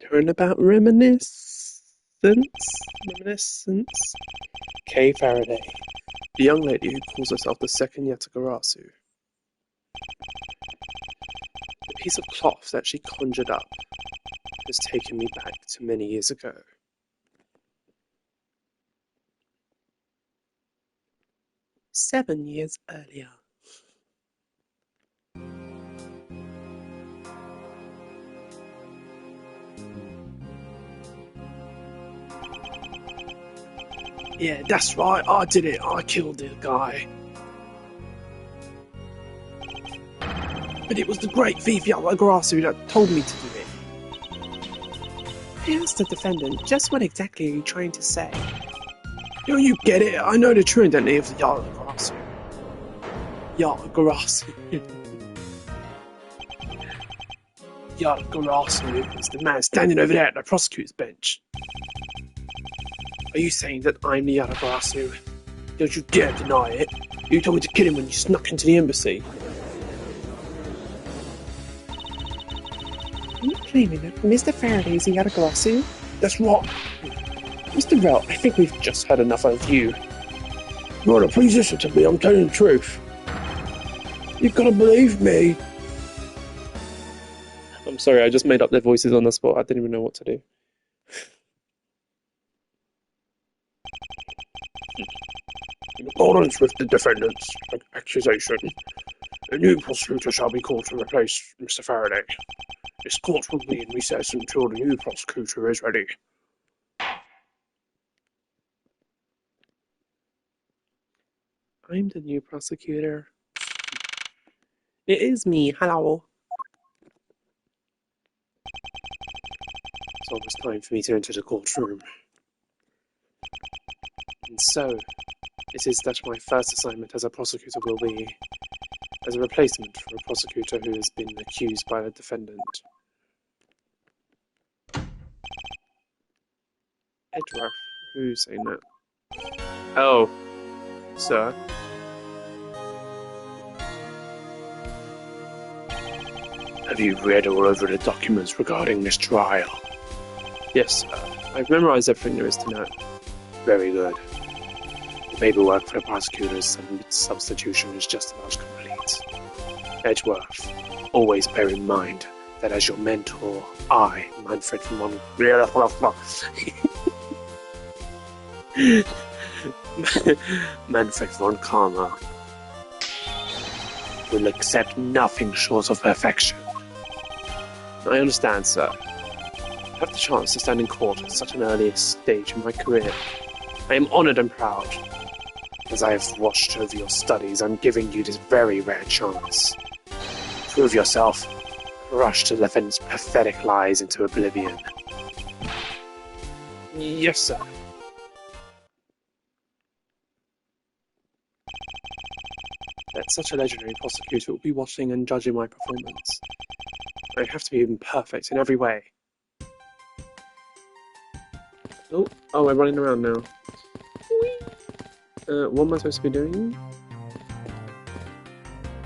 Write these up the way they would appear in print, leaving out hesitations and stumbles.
Turnabout Reminiscence. Kay Faraday, the young lady who calls herself the second Yatagarasu. The piece of cloth that she conjured up has taken me back to many years ago. 7 years earlier. Yeah, that's right, I did it, I killed the guy. But it was the great thief Yatagarasu that told me to do it. I asked the defendant, just what exactly are you trying to say? Don't you get it? I know the true identity of the Yatagarasu. Yatagarasu. Yatagarasu is the man standing over there at the prosecutor's bench. Are you saying that I'm the Yatagarasu? Don't you dare deny it. You told me to kill him when you snuck into the embassy. Are you claiming that Mr. Faraday is the Yatagarasu? That's right. Mr. Rell, I think we've just had enough of you. Brother, please listen to me, I'm telling the truth. You've got to believe me. I'm sorry, I just made up their voices on the spot. I didn't even know what to do. In accordance with the defendant's accusation, a new prosecutor shall be called to replace Mr. Faraday. This court will be in recess until the new prosecutor is ready. I'm the new prosecutor. It is me, hello. It's almost time for me to enter the courtroom. And so, it is that my first assignment as a prosecutor will be as a replacement for a prosecutor who has been accused by the defendant. Edgeworth, who's saying that? Oh, sir. Have you read all over the documents regarding this trial? Yes, sir. I've memorized everything there is to know. Very good. The paperwork for the prosecutor's substitution is just about complete. Edgeworth, always bear in mind that as your mentor, I, Manfred von Manfred von Karma, will accept nothing short of perfection. I understand, sir. I have the chance to stand in court at such an early stage in my career. I am honoured and proud. As I have watched over your studies, I'm giving you this very rare chance. Prove yourself. Rush the defendant's pathetic lies into oblivion. Yes, sir. That such a legendary prosecutor will be watching and judging my performance. I have to be perfect in every way. Oh, we're running around now. What am I supposed to be doing?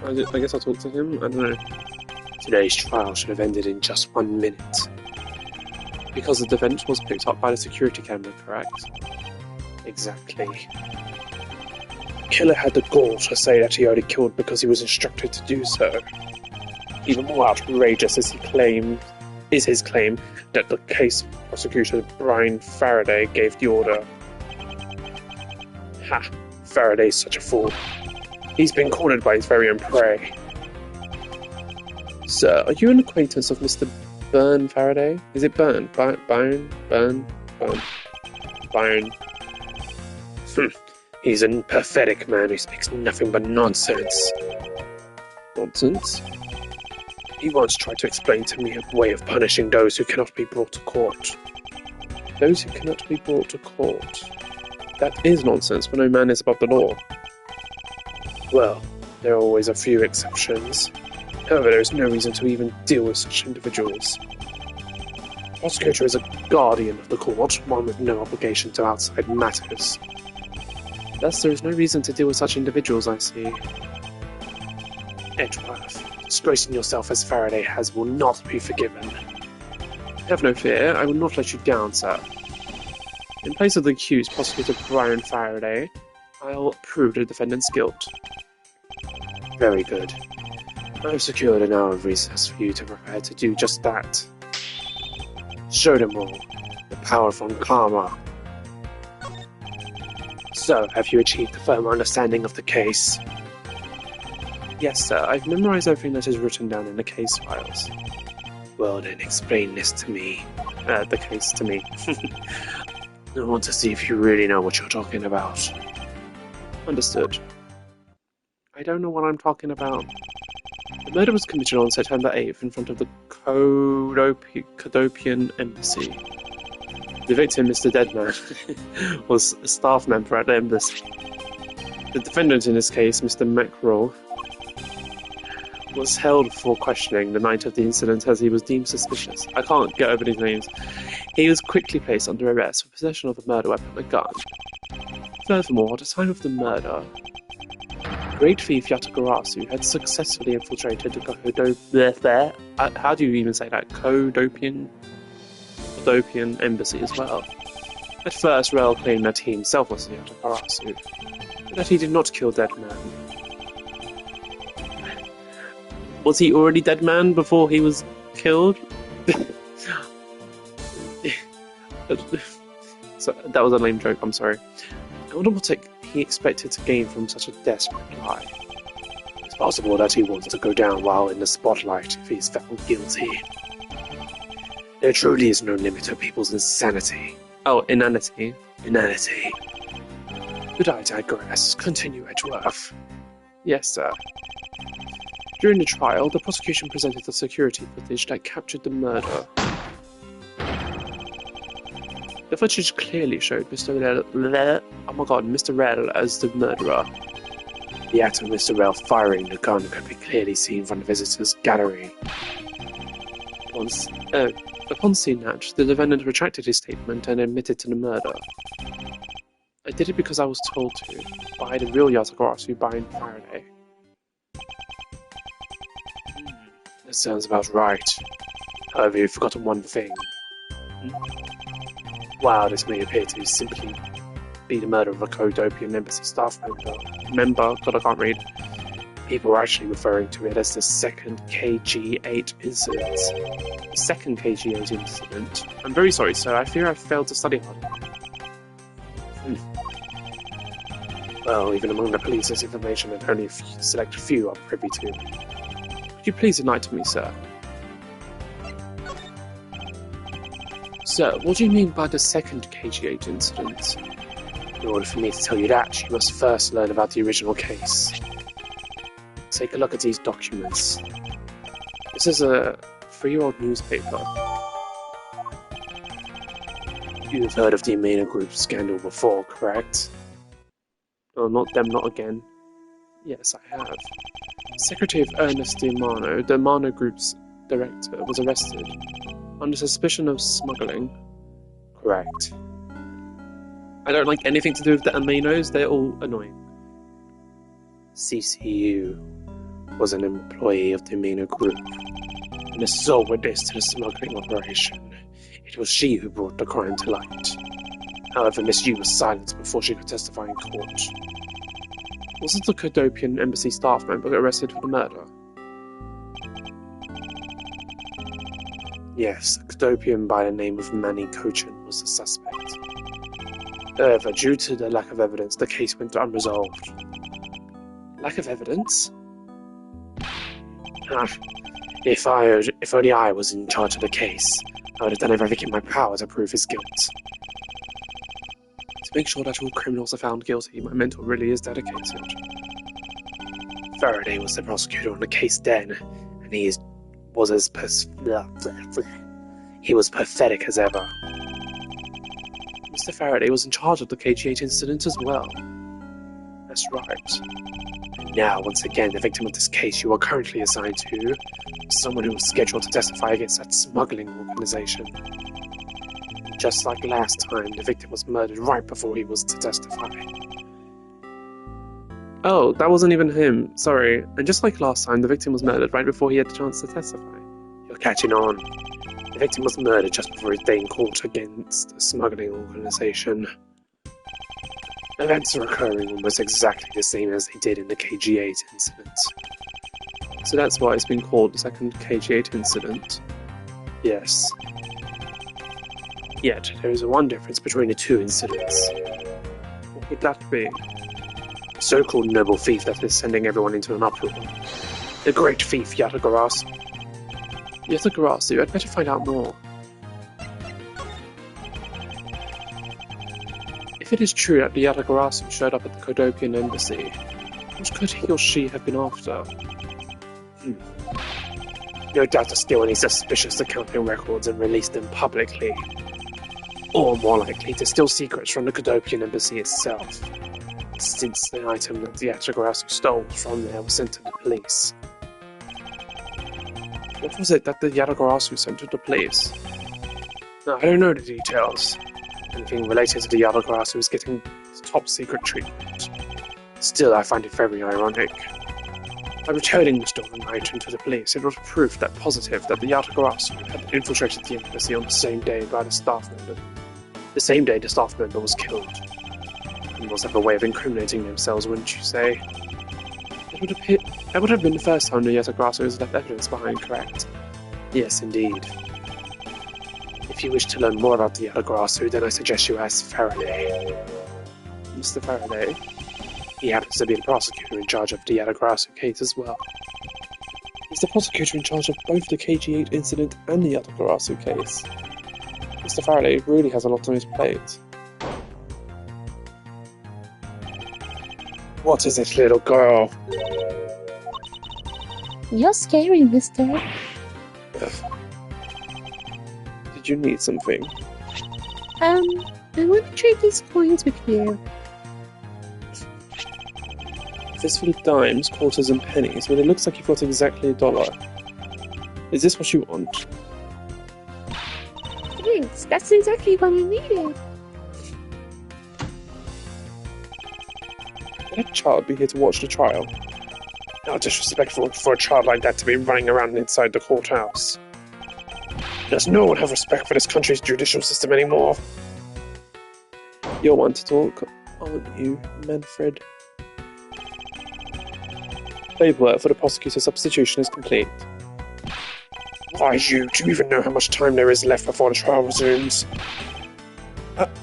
I guess I'll talk to him. I don't know. Today's trial should have ended in just 1 minute. Because the defendant was picked up by the security camera, correct? Exactly. The killer had the gall to say that he only killed because he was instructed to do so. Even more outrageous is his claim that the case prosecutor Brian Faraday gave the order. Ha! Faraday's such a fool. He's been cornered by his very own prey. Sir, are you an acquaintance of Mr. Byrne Faraday? Is it Byrne? Byrne? He's a pathetic man who speaks nothing but nonsense. Nonsense? He once tried to explain to me a way of punishing those who cannot be brought to court. Those who cannot be brought to court? That is nonsense, for no man is above the law. Well, there are always a few exceptions. However, there is no reason to even deal with such individuals. The prosecutor is a guardian of the court, one with no obligation to outside matters. Thus, there is no reason to deal with such individuals, I see. Edgeworth, disgracing yourself as Faraday has will not be forgiven. Have no fear, I will not let you down, sir. In place of the accused prosecutor Brian Faraday, I'll prove the defendant's guilt. Very good. I've secured an hour of recess for you to prepare to do just that. Show them all the power from karma. So, have you achieved a firm understanding of the case? Yes, sir. I've memorized everything that is written down in the case files. Well, then explain this to me. The case to me. I want to see if you really know what you're talking about. Understood. I don't know what I'm talking about. The murder was committed on September 8th in front of the Kodopian embassy. The victim, Mr. Deadman, was a staff member at the embassy. The defendant in this case, Mr. Mackerel, was held for questioning the night of the incident as he was deemed suspicious. I can't get over these names. He was quickly placed under arrest for possession of a murder weapon and a gun. Furthermore, at the time of the murder, great thief Yatagarasu had successfully infiltrated the how do you even say that? Kodopian embassy as well. At first, Rel claimed that he himself was Yatagarasu, but that he did not kill Deadman. Was he already Deadman before he was killed? So, that was a lame joke, I'm sorry. I wonder what he expected to gain from such a desperate lie. It's possible that he wants to go down while in the spotlight if he's found guilty. There truly is no limit to people's insanity. Oh, inanity. Inanity. But I digress. Continue, Edgeworth. Yes, sir. During the trial, the prosecution presented the security footage that captured the murder. The footage clearly showed Mr. Rel as the murderer. The act of Mr. Rel firing the gun could be clearly seen from the visitors' gallery. Upon seeing that, the defendant retracted his statement and admitted to the murder. I did it because I was told to, by the real Yatagarasu, Brian Faraday. That sounds about right. However, you've forgotten one thing. Wow, this may appear to simply be the murder of a Kodopian embassy staff member. God, I can't read. People are actually referring to it as the second KG8 incident. The second KG8 incident? I'm very sorry, sir. I fear I failed to study hard. Well, even among the police, there's information that only a select few are privy to. Could you please enlighten me, sir? Sir, what do you mean by the second KG8 incident? In order for me to tell you that, you must first learn about the original case. Take a look at these documents. This is a 3-year-old newspaper. You've heard of the Amino Group scandal before, correct? Oh, not again. Yes, I have. Secretary of Ernest D'Amano, the Amano Group's director, was arrested under suspicion of smuggling. Correct. I don't like anything to do with the aminos, they're all annoying. CCU was an employee of the Amino Group, and a sole witness to the smuggling operation. It was she who brought the crime to light. However, Miss Yu was silenced before she could testify in court. Wasn't the Kodopian embassy staff member arrested for the murder? Yes, a Kodopian by the name of Manny Cochin was the suspect. However, due to the lack of evidence, the case went unresolved. Lack of evidence? If only I was in charge of the case, I would have done everything in my power to prove his guilt. To make sure that all criminals are found guilty, my mentor really is dedicated. Faraday was the prosecutor on the case then, and he was pathetic as ever. Mr. Faraday was in charge of the KG8 incident as well. That's right. And now, once again, the victim of this case you are currently assigned to is someone who was scheduled to testify against that smuggling organization. Just like last time, the victim was murdered right before he was to testify. Oh, that wasn't even him. Sorry. And just like last time, the victim was murdered right before he had the chance to testify. You're catching on. The victim was murdered just before his day in court against a smuggling organisation. Events are occurring almost exactly the same as they did in the KG8 incident. So that's why it's been called the second KG8 incident? Yes. Yet, there is one difference between the two incidents. What would that be? The so-called noble thief that is sending everyone into an uproar. The great thief Yatagarasu. Yatagarasu, I'd better find out more. If it is true that the Yatagarasu showed up at the Kodokian embassy, what could he or she have been after? No doubt to steal any suspicious accounting records and release them publicly. Or more likely, to steal secrets from the Kodokian embassy itself, since the item that the Yatagarasu stole from there was sent to the police. What was it that the Yatagarasu sent to the police? No, I don't know the details. Anything related to the Yatagarasu is getting top secret treatment. Still, I find it very ironic. By returning the stolen item to the police, it was proof that positive that the Yatagarasu had infiltrated the embassy on the same day by the staff member. The same day the staff member was killed. Criminals have a way of incriminating themselves, wouldn't you say? That would have been the first time the Yatagarasu has left evidence behind, correct? Yes, indeed. If you wish to learn more about the Yatagarasu, then I suggest you ask Faraday. Mr. Faraday? He happens to be the prosecutor in charge of the Yatagarasu case as well. He's the prosecutor in charge of both the KG8 incident and the Yatagarasu case. Mr. Faraday really has a lot on his plate. What is it, little girl? You're scary, mister. Did you need something? I want to trade these coins with you. Fistful of dimes, quarters, and pennies, but it looks like you've got exactly $1. Is this what you want? Thanks, that's exactly what I needed. Let a child be here to watch the trial. How disrespectful for a child like that to be running around inside the courthouse. Does no one have respect for this country's judicial system anymore? You're one to talk, aren't you, Manfred? Paperwork for the prosecutor's substitution is complete. Why, do you even know how much time there is left before the trial resumes?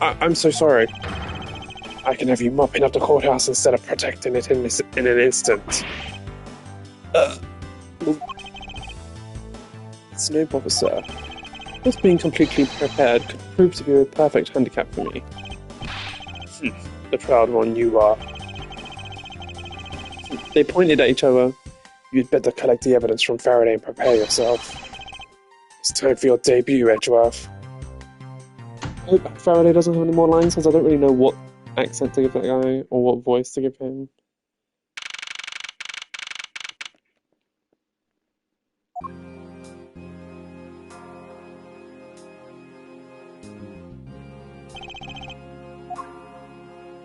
I'm so sorry. I can have you mopping up the courthouse instead of protecting it in an instant. It's no bother, sir. Just being completely prepared could prove to be a perfect handicap for me. The proud one you are. They pointed at each other. You'd better collect the evidence from Faraday and prepare yourself. It's time for your debut, Edgeworth. I hope Faraday doesn't have any more lines, because I don't really know what accent to give that guy, or what voice to give him.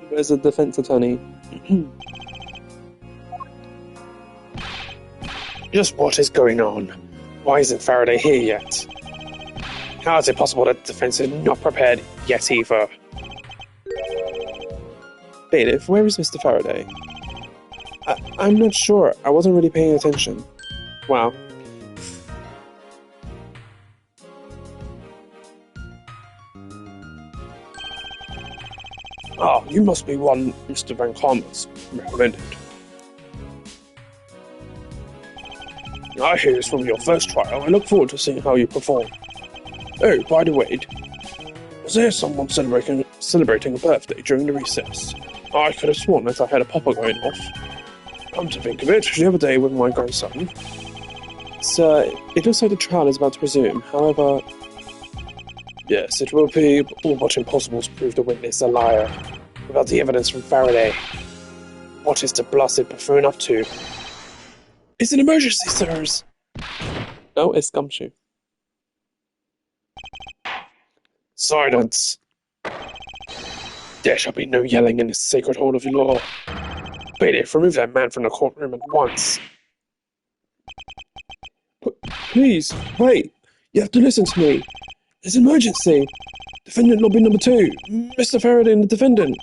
Where's the defense attorney? Just what is going on? Why isn't Faraday here yet? How is it possible that the defense is not prepared yet either? Bailiff, where is Mr. Faraday? I'm not sure. I wasn't really paying attention. Wow. Ah, you must be one Mr. Van Commerce recommended. I hear this from your first trial. I look forward to seeing how you perform. Oh, by the way, was there someone celebrating a birthday during the recess? I could have sworn that I had a popper going off. Come to think of it, the other day with my grandson. Sir, it looks like the trial is about to resume. However, yes, it will be all but impossible to prove the witness a liar without the evidence from Faraday. What is the blasted buffoon up to? It's an emergency, sirs! No, it's Gumshoe. Silence! There shall be no yelling in this sacred hall of law. Bailiff, remove that man from the courtroom at once. Please, wait! You have to listen to me. There's an emergency. Defendant lobby number 2. Mr. Faraday and the defendant.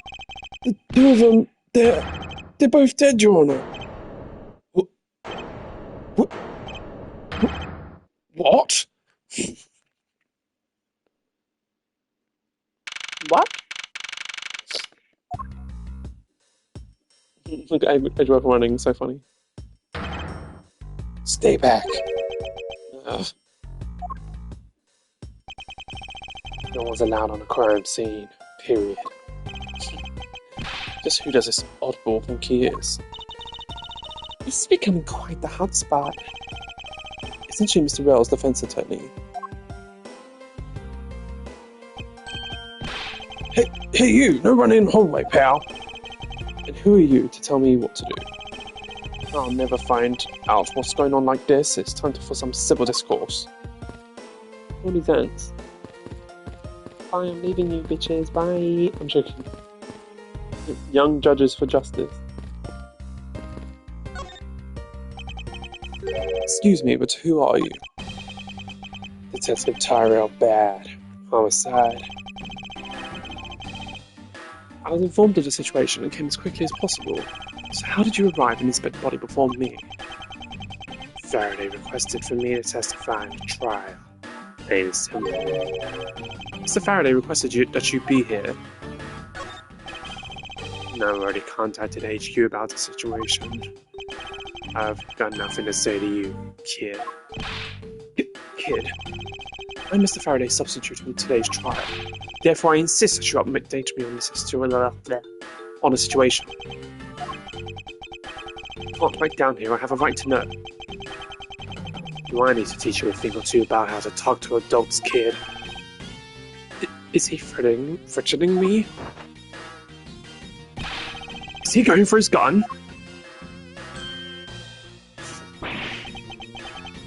The two of them, they're both dead, Your Honour. What? What? What? Look at Edgeworth running, so funny. Stay back. Ugh. No one's allowed on a crime scene, period. Just who does this oddball think he is? This is becoming quite the hotspot. Essentially, Mr. Rail's defense attorney. Hey you! No running in the hallway, pal! And who are you to tell me what to do? I'll never find out what's going on like this. It's time for some civil discourse. Only thanks. Bye, I'm leaving you, bitches. Bye. I'm joking. Young judges for justice. Excuse me, but who are you? Detective Tyrell Bad. Homicide. I was informed of the situation and came as quickly as possible. So how did you arrive and inspect the body before me? Faraday requested for me to testify in the trial. Plain and simple. Mr. Faraday requested that you be here. And I've already contacted HQ about the situation. I've got nothing to say to you, kid. Kid. I'm Mr. Faraday's substitute in today's trial. Therefore, I insist that you update me on the situation. I can't write down here. I have a right to know. Do I need to teach you a thing or two about how to talk to adults, kid? Is he threatening me? Is he going for his gun?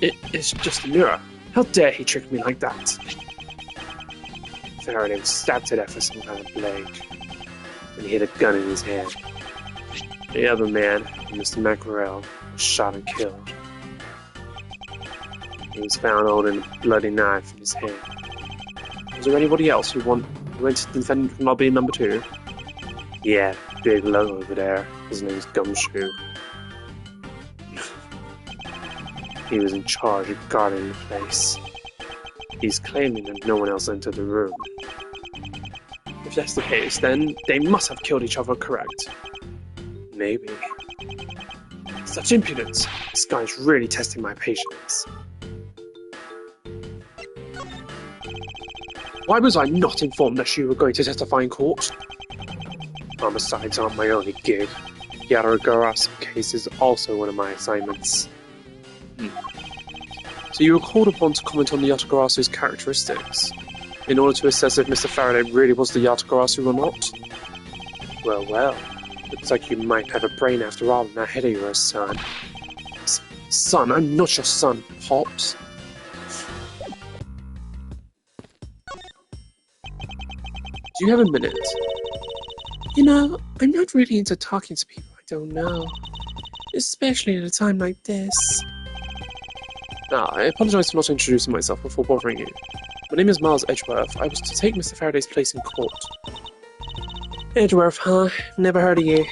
It's just a mirror. How dare he trick me like that? Faraday was stabbed to death with some kind of blade, and he had a gun in his hand. The other man, Mr. Mackerel, was shot and killed. He was found holding a bloody knife in his hand. Was there anybody else who went to defend lobby number 2? Yeah, big low over there. His name is Gumshoe. He was in charge of guarding the place. He's claiming that no one else entered the room. If that's the case, then they must have killed each other, correct? Maybe. Such impudence! This guy's really testing my patience. Why was I not informed that you were going to testify in court? Homicides aren't my only gig. Yattagarasu case is also one of my assignments. So you were called upon to comment on the Yattagarasu's characteristics, in order to assess if Mr. Faraday really was the Yattagarasu or not? Well, looks like you might have a brain after all in that head of yours, son. Son, I'm not your son, Pops. Do you have a minute? You know, I'm not really into talking to people I don't know, especially at a time like this. I apologize for not introducing myself before bothering you. My name is Miles Edgeworth. I was to take Mr. Faraday's place in court. Edgeworth, huh? Never heard of you.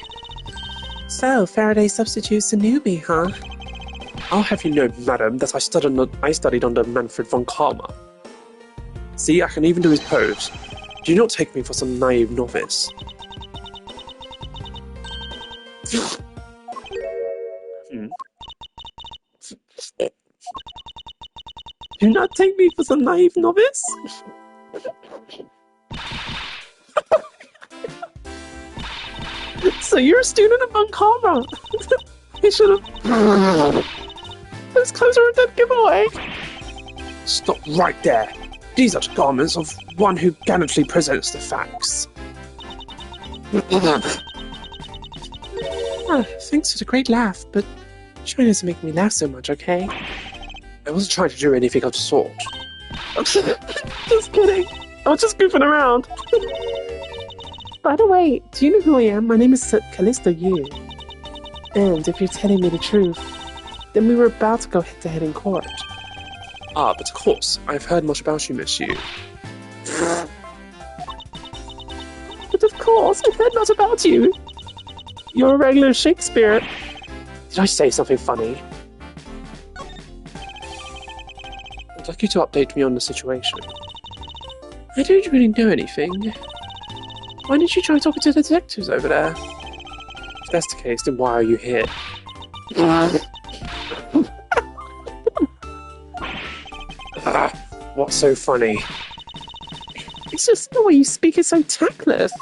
So, Faraday substitutes a newbie, huh? I'll have you know, madam, that I studied under Manfred von Karma. See, I can even do his pose. Do not take me for some naive novice. Do not take me for some naive novice? So you're a student of Von Karma. He should have... His clothes are a dead giveaway. Stop right there. These are the garments of one who gallantly presents the facts. Thanks for the great laugh, but try not to make me laugh so much, okay? I wasn't trying to do anything of the sort. Just kidding. I was just goofing around. By the way, do you know who I am? My name is Callisto Yu. And if you're telling me the truth, then we were about to go head-to-head in court. Ah, but of course, I've heard much about you, Miss Yu. But of course, I've heard much about you. You're a regular Shakespeare. Did I say something funny? I'd like you to update me on the situation. I don't really know anything. Why didn't you try talking to the detectives over there? If that's the case, then why are you here? What's so funny? It's just the way you speak is so tactless.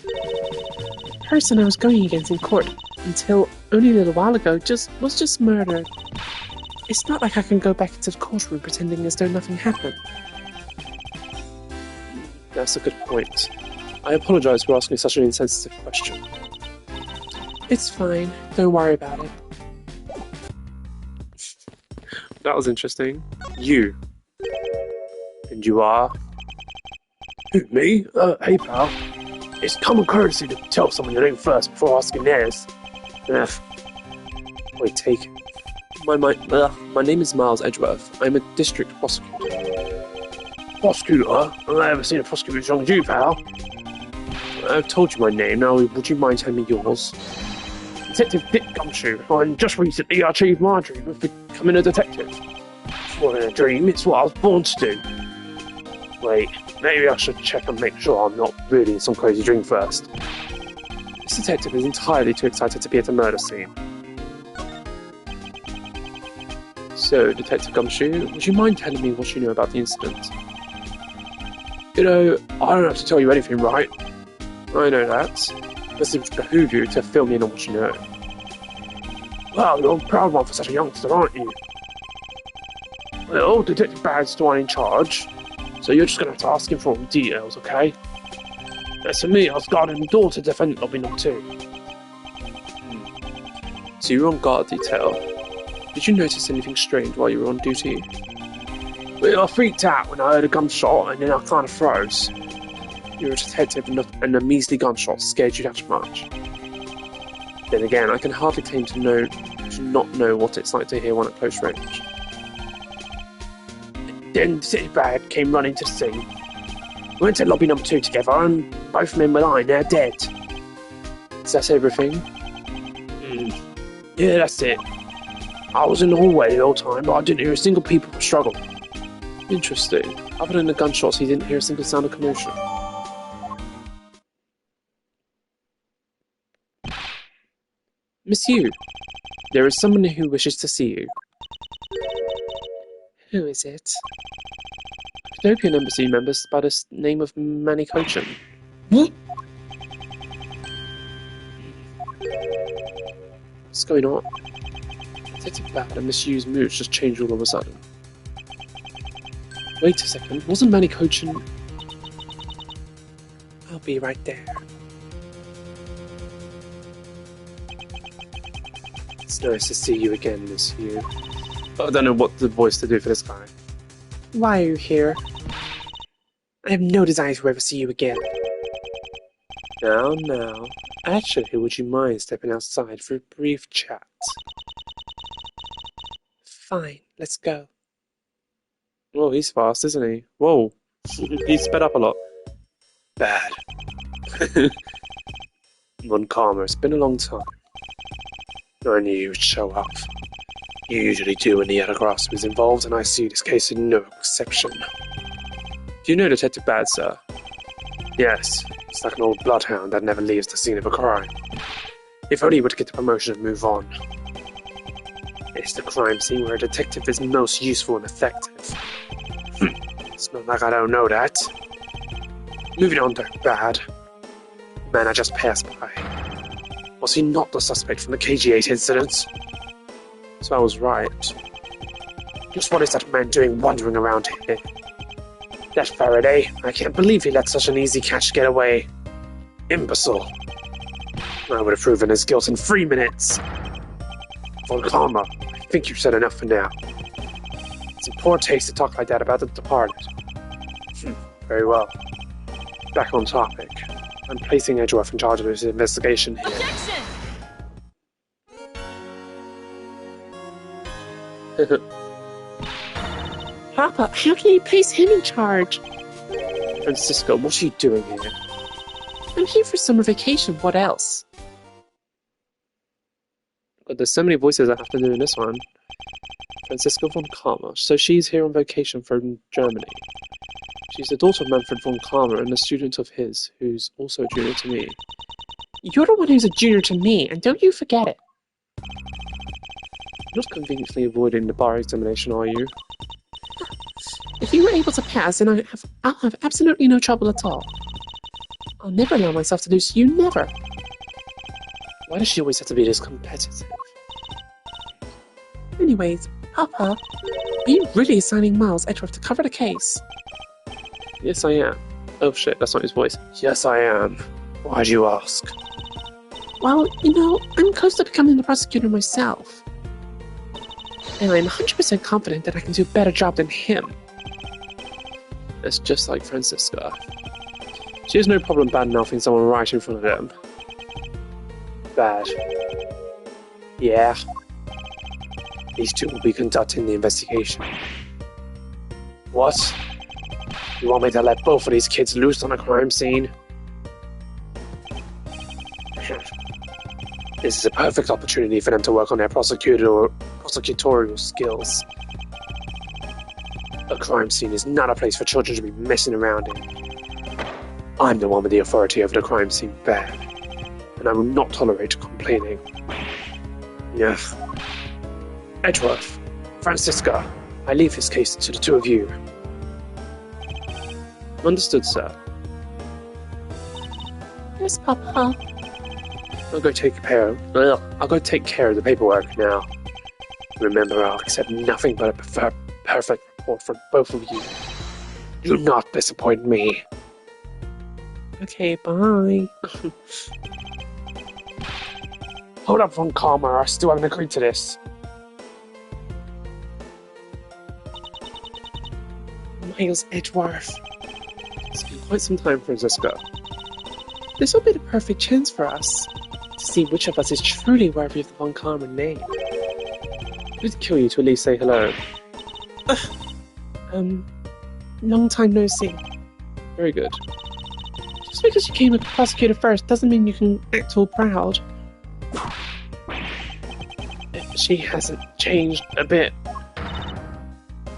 The person I was going against in court until only a little while ago was just murdered. It's not like I can go back into the courtroom pretending as though nothing happened. That's a good point. I apologize for asking such an insensitive question. It's fine. Don't worry about it. That was interesting. You. And you are? Who, me? Hey pal. It's common courtesy to tell someone your name first before asking theirs. Wait, take it. My name is Miles Edgeworth. I'm a district prosecutor. Prosecutor? I've never seen a prosecutor as young as you, pal. I've told you my name, now would you mind telling me yours? Detective Dick Gumshoe, and just recently I achieved my dream of becoming a detective. It's more than a dream, it's what I was born to do. Wait, maybe I should check and make sure I'm not really in some crazy dream first. This detective is entirely too excited to be at a murder scene. So, Detective Gumshoe, would you mind telling me what you know about the incident? You know, I don't have to tell you anything, right? I know that. But it would behoove you to fill me in on what you know. Well, you're a proud one for such a youngster, aren't you? Well, Detective Bad's the one in charge, so you're just going to have to ask him for all the details, okay? As for me, I was guarding the door to defend lobby number 2. So you were on guard detail. Did you notice anything strange while you were on duty? Well, I freaked out when I heard a gunshot, and then I kind of froze. You're a detective, and a measly gunshot scared you that much. Then again, I can hardly claim to not know what it's like to hear one at close range. Then City Bad came running to the scene. We went to lobby number 2 together, and both men were lying there dead. Is that everything? Yeah, that's it. I was in the hallway the whole time, but I didn't hear a single peep or struggle. Interesting. Other than the gunshots, he didn't hear a single sound of commotion. Miss Yu, there is someone who wishes to see you. Who is it? A Cadopian Embassy member by the name of Manny Cochin. What's going on? Detective Bad and Miss Yu's mood just changed all of a sudden. Wait a second, wasn't Manny Cochin... I'll be right there. It's nice to see you again, Miss Yu. I don't know what the voice to do for this guy. Why are you here? I have no desire to ever see you again. Now. Actually, would you mind stepping outside for a brief chat? Fine, let's go. Oh, he's fast, isn't he? Whoa. He's sped up a lot. Bad. Von Karma, it's been a long time. I knew you would show up. You usually do when the other grasp is involved, and I see this case is no exception. Do you know Detective Bad, sir? Yes, he's like an old bloodhound that never leaves the scene of a crime. If only he would get the promotion and move on. It's the crime scene where a detective is most useful and effective. It's not like I don't know that. Moving on to Bad. The man I just passed by. Was he not the suspect from the KG8 incident? So I was right. Just what is that man doing wandering around here? That Faraday, I can't believe he let such an easy catch get away. Imbecile. I would have proven his guilt in 3 minutes. Von Karma, I think you've said enough for now. It's in poor taste to talk like that about the departed. Very well. Back on topic. I'm placing Edgeworth in charge of this investigation here. Papa, how can you place him in charge? Francisco, what are you doing here? I'm here for summer vacation, what else? But there's so many voices I have to do in this one. Francisco von Karma. So she's here on vacation from Germany. She's the daughter of Manfred von Karma and a student of his, who's also a junior to me. You're the one who's a junior to me, and don't you forget it. Not conveniently avoiding the bar examination, are you? If you were able to pass, then I'll have absolutely no trouble at all. I'll never allow myself to lose to you, never. Why does she always have to be this competitive? Anyways, Papa, are you really assigning Miles Edgeworth to cover the case? Yes, I am. Oh shit, that's not his voice. Yes, I am. Why do you ask? Well, you know, I'm close to becoming the prosecutor myself. And I'm 100% confident that I can do a better job than him. That's just like Francisca. She has no problem bad-mouthing someone right in front of them. Bad. Yeah. These two will be conducting the investigation. What? You want me to let both of these kids loose on a crime scene? This is a perfect opportunity for them to work on their prosecutorial skills. A crime scene is not a place for children to be messing around in. I'm the one with the authority over the crime scene, bad, and I will not tolerate complaining. Yeah. Edgeworth, Francisca, I leave this case to the two of you. Understood, sir. Yes, Papa. I'll go take care of the paperwork now. Remember, I'll accept nothing but a perfect report from both of you. Do not disappoint me. Okay, bye. Hold up, Von Karma, I still haven't agreed to this. Miles Edgeworth. It's been quite some time, Francisco. This will be the perfect chance for us to see which of us is truly worthy of the Von Karma name. It'd kill you to at least say hello. Long time no see. Very good. Just because you came a prosecutor first doesn't mean you can act all proud. She hasn't changed a bit.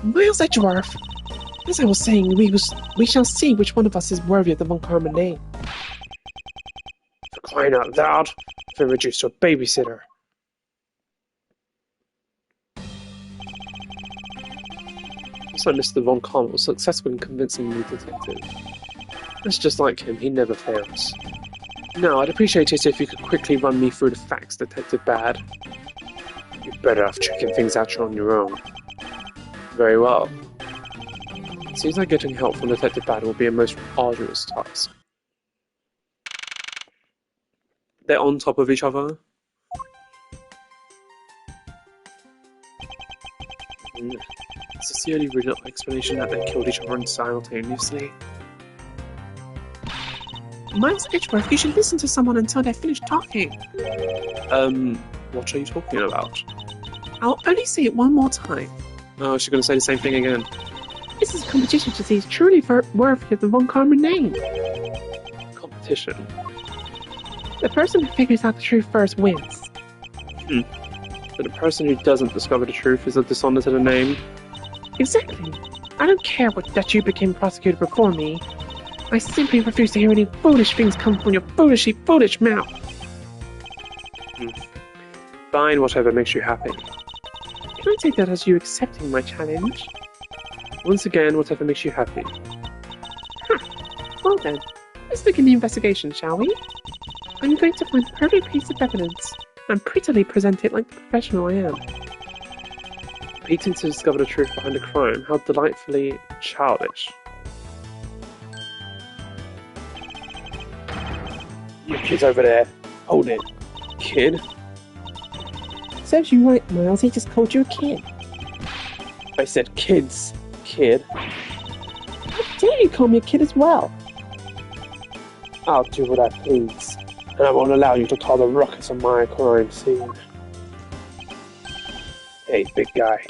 Miles Edgeworth! As I was saying, we shall see which one of us is worthy of the Von Karma name. For crying out loud, I've been reduced to a babysitter. Looks like Mr. Von Karma was successful in convincing the detective. That's just like him, he never fails. No, I'd appreciate it if you could quickly run me through the facts, Detective Bad. You're better off checking things out on your own. Very well. Seems like getting help from Detective Bad will be a most arduous task. They're on top of each other. Is this the only real explanation that they killed each other simultaneously? Miles Edgeworth, you should listen to someone until they're finished talking. What are you talking about? I'll only say it one more time. Oh, is she going to say the same thing again? This is a competition to see who's truly worthy of the Von Karma name. Competition? The person who figures out the truth first wins. But the person who doesn't discover the truth is a dishonor to the name? Exactly. I don't care that you became prosecutor before me. I simply refuse to hear any foolish things come from your foolish mouth. Fine, whatever makes you happy. Can I take that as you accepting my challenge? Once again, whatever makes you happy. Well then, let's begin the investigation, shall we? I'm going to find every piece of evidence and prettily present it like the professional I am. Competing to discover the truth behind a crime, how delightfully childish. You kids over there, hold it. Kid? Serves you right, Miles, he just called you a kid. I said kids, kid. How dare you call me a kid as well? I'll do what I please, and I won't allow you to call the ruckus on my crime scene. Hey, big guy,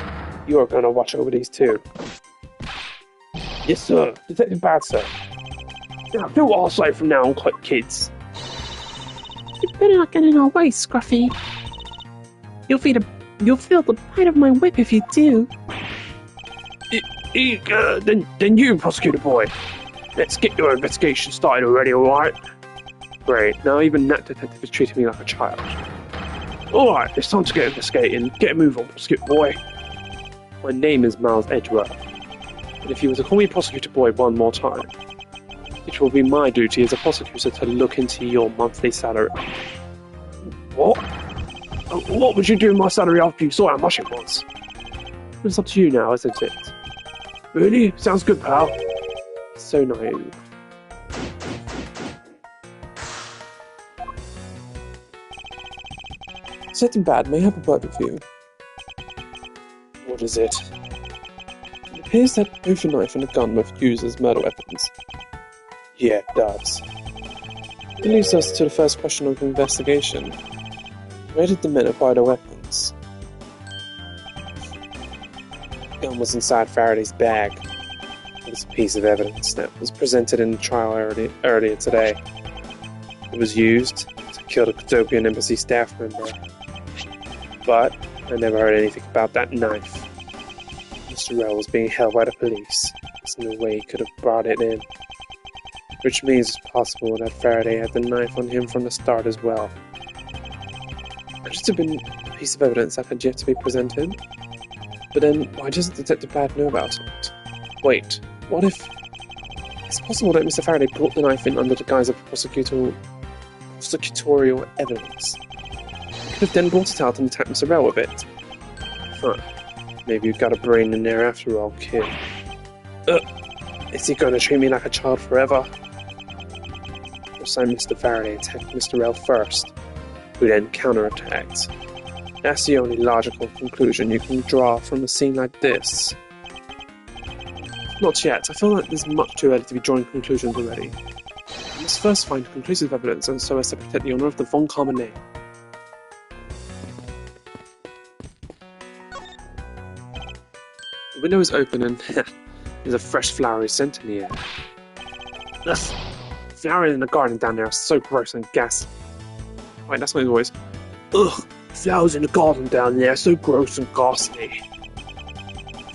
you are gonna watch over these two. Yes, sir. Detective Bad, sir. Now, do what I say from now on, quick, kids. You better not get in our way, Scruffy. You'll feel the bite of my whip if you do. Then you, prosecutor boy. Let's get your investigation started already, alright? Great, now even that detective is treating me like a child. Alright, it's time to get investigating. Get a move on, prosecutor boy. My name is Miles Edgeworth, and if you were to call me prosecutor boy one more time, it will be my duty as a prosecutor to look into your monthly salary. What? What would you do with my salary after you saw how much it was? It's up to you now, isn't it? Really? Sounds good, pal. So naive. Detective Bad may have a word with you. What is it? It appears that both a knife and a gun were used as murder weapons. Yeah, it does. It leads us to the first question of the investigation. Where did the men acquire their weapons? The gun was inside Faraday's bag. It was a piece of evidence that was presented in the trial earlier today. It was used to kill the Cadopian embassy staff member. But I never heard anything about that knife. Mr. Rell was being held by the police. There's no way he could have brought it in. Which means it's possible that Faraday had the knife on him from the start as well. Could it have been a piece of evidence that had yet to be presented? But then, why doesn't Detective Bad know about it? Wait, what if... It's possible that Mr. Faraday brought the knife in under the guise of prosecutorial evidence. He could have then brought it out and attacked Mr. Rell with it. Huh. Maybe you've got a brain in there after all, kid. Is he going to treat me like a child forever? Or so Mr. Faraday attacked Mr. Rell first, who then counterattacked. That's the only logical conclusion you can draw from a scene like this. Not yet. I feel like there's much too early to be drawing conclusions already. I must first find conclusive evidence and so as to protect the honour of the Von Karma name. The window is open and there's a fresh flowery scent in the air. Ugh! Flowers in the garden down there are so gross and ghastly. Wait, that's my voice. Ugh! Flowers in the garden down there are so gross and ghastly.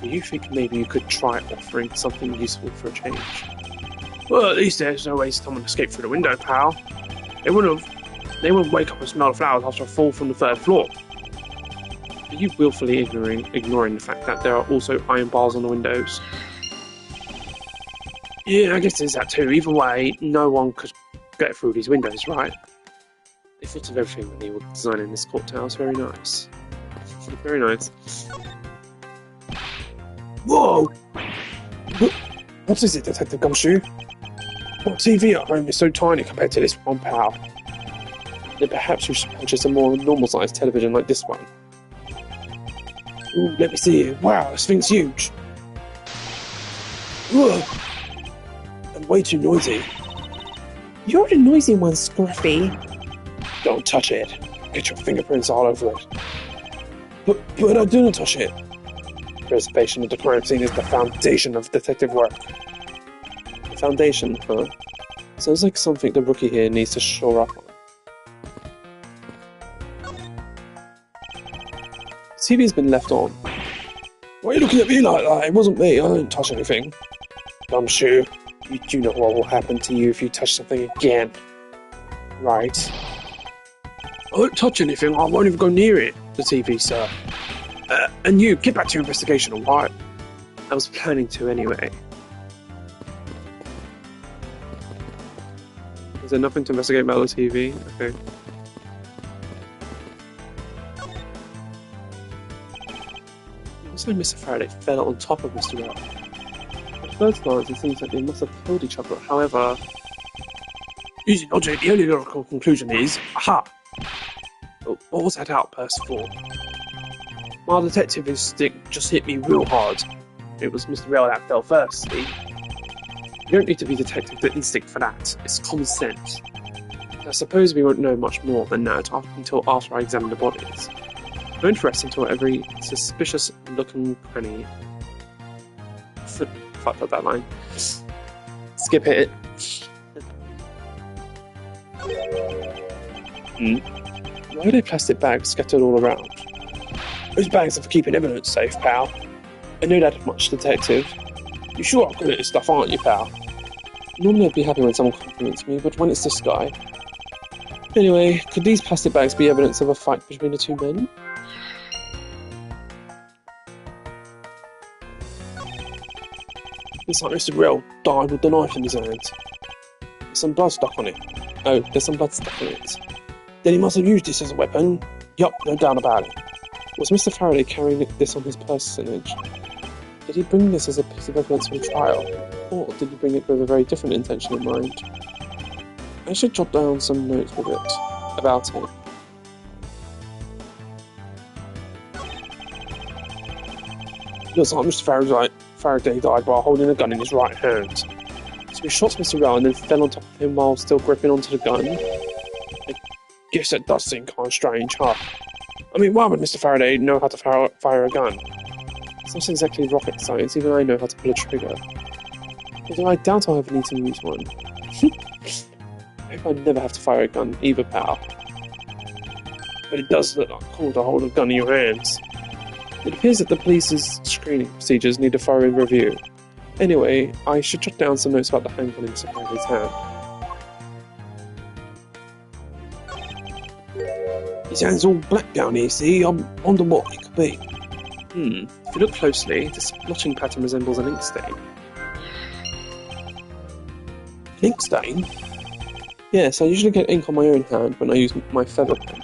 Do you think maybe you could try offering something useful for a change? Well, at least there's no way someone escaped through the window, pal. They wouldn't wake up and smell the flowers after a fall from the third floor. Are you willfully ignoring the fact that there are also iron bars on the windows? Yeah, I guess there's that too. Either way, no one could get through these windows, right? They thought of everything when they were designing this courthouse. Very nice. Very nice. Whoa! What is it, Detective Gumshoe? My TV at home is so tiny compared to this one, pal. Then perhaps you should purchase a more normal-sized television like this one. Ooh, let me see it. Wow, this thing's huge. Whoa! And way too noisy. You're the noisy one, Scruffy. Don't touch it. Get your fingerprints all over it. But I didn't touch it. Preservation of the crime scene is the foundation of detective work. The foundation, huh? Sounds like something the rookie here needs to shore up on. The TV's been left on. Why are you looking at me like that? It wasn't me. I didn't touch anything. Gumshoe, you do know what will happen to you if you touch something again. Right? I won't touch anything. I won't even go near it. The TV, sir. And you, get back to your investigation, alright? I was planning to anyway. Is there nothing to investigate about the TV? Okay. Looks like Mr. Faraday fell on top of Mr. Rell. At first glance, it seems like they must have killed each other. However, using logic, the only logical conclusion is, aha! What was that outburst for? My detective instinct just hit me real hard. It was Mr. Rell that fell first, see? you don't need to be detective instinct for that. It's common sense. I suppose we won't know much more than that until after I examine the bodies. No interest until every suspicious-looking cranny, fucked up that line. Skip it. Why are there plastic bags scattered all around? Those bags are for keeping evidence safe, pal. I know that much, detective. You sure are good at this stuff, aren't you, pal? Normally I'd be happy when someone compliments me, but when it's this guy... Anyway, could these plastic bags be evidence of a fight between the two men? Looks like Mr. Rell died with the knife in his hand. There's some blood stuck on it. Oh, there's some blood stuck on it. Then he must have used this as a weapon. Yup, no doubt about it. Was Mr. Faraday carrying this on his personage? Did he bring this as a piece of evidence for the trial? Or did he bring it with a very different intention in mind? I should jot down some notes with it, about it. Looks like Mr. Faraday died while holding a gun in his right hand. So he shot Mr. Rell and then fell on top of him while still gripping onto the gun. I guess that does seem kind of strange, huh? I mean, why would Mr. Faraday know how to fire a gun? It's not exactly rocket science, even I know how to pull a trigger. Although I doubt I'll ever need to use one. I hope I never have to fire a gun either, pal. But it does look like cool to hold a gun in your hands. It appears that the police's screening procedures need a thorough review. Anyway, I should jot down some notes about the handgun in Mr. Faraday's hand. His hand's all black down here, see? I wonder what it could be. If you look closely, this blotching pattern resembles an ink stain. An ink stain? Yes, I usually get ink on my own hand when I use my feather pen.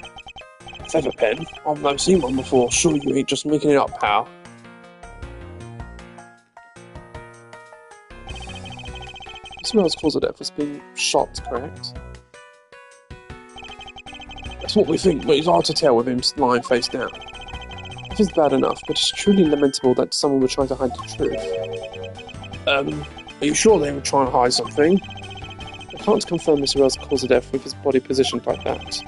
Feather pen? I've never seen one before. Sure you ain't just making it up, pal. Mr. Rell's cause of death was being shot, correct? That's what we think, but it's hard to tell with him lying face down. It is bad enough, but it's truly lamentable that someone would try to hide the truth. Are you sure they were trying to hide something? I can't confirm Mr. Rell's cause of death with his body positioned like that.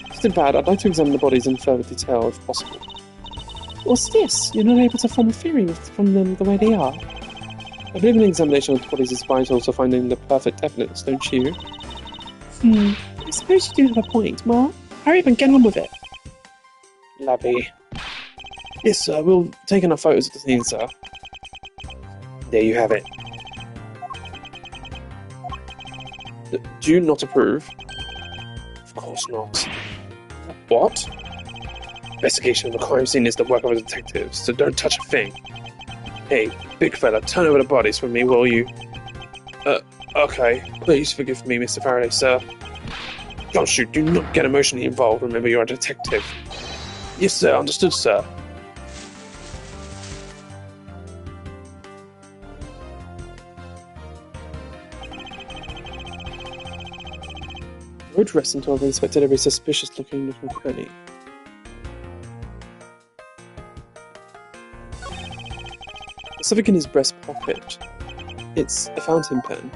It's too bad. I'd like to examine the bodies in further detail if possible. What's this? You're not able to form a theory from them the way they are? I believe an examination of the bodies is vital to finding the perfect evidence, don't you? I suppose you do have a point. Well, hurry up and get on with it. Labby. Yes, sir. We'll take enough photos of the scene, sir. There you have it. Do you not approve? Of course not. What? Investigation of the crime scene is the work of a detective, so don't touch a thing. Hey, big fella, turn over the bodies for me, will you? Okay. Please forgive me, Mr. Faraday, sir. Gosh, you do not get emotionally involved, remember you're a detective. Yes, sir, understood, sir. Road rest until I've inspected every suspicious-looking nook and cranny. There's something in his breast pocket. It's a fountain pen.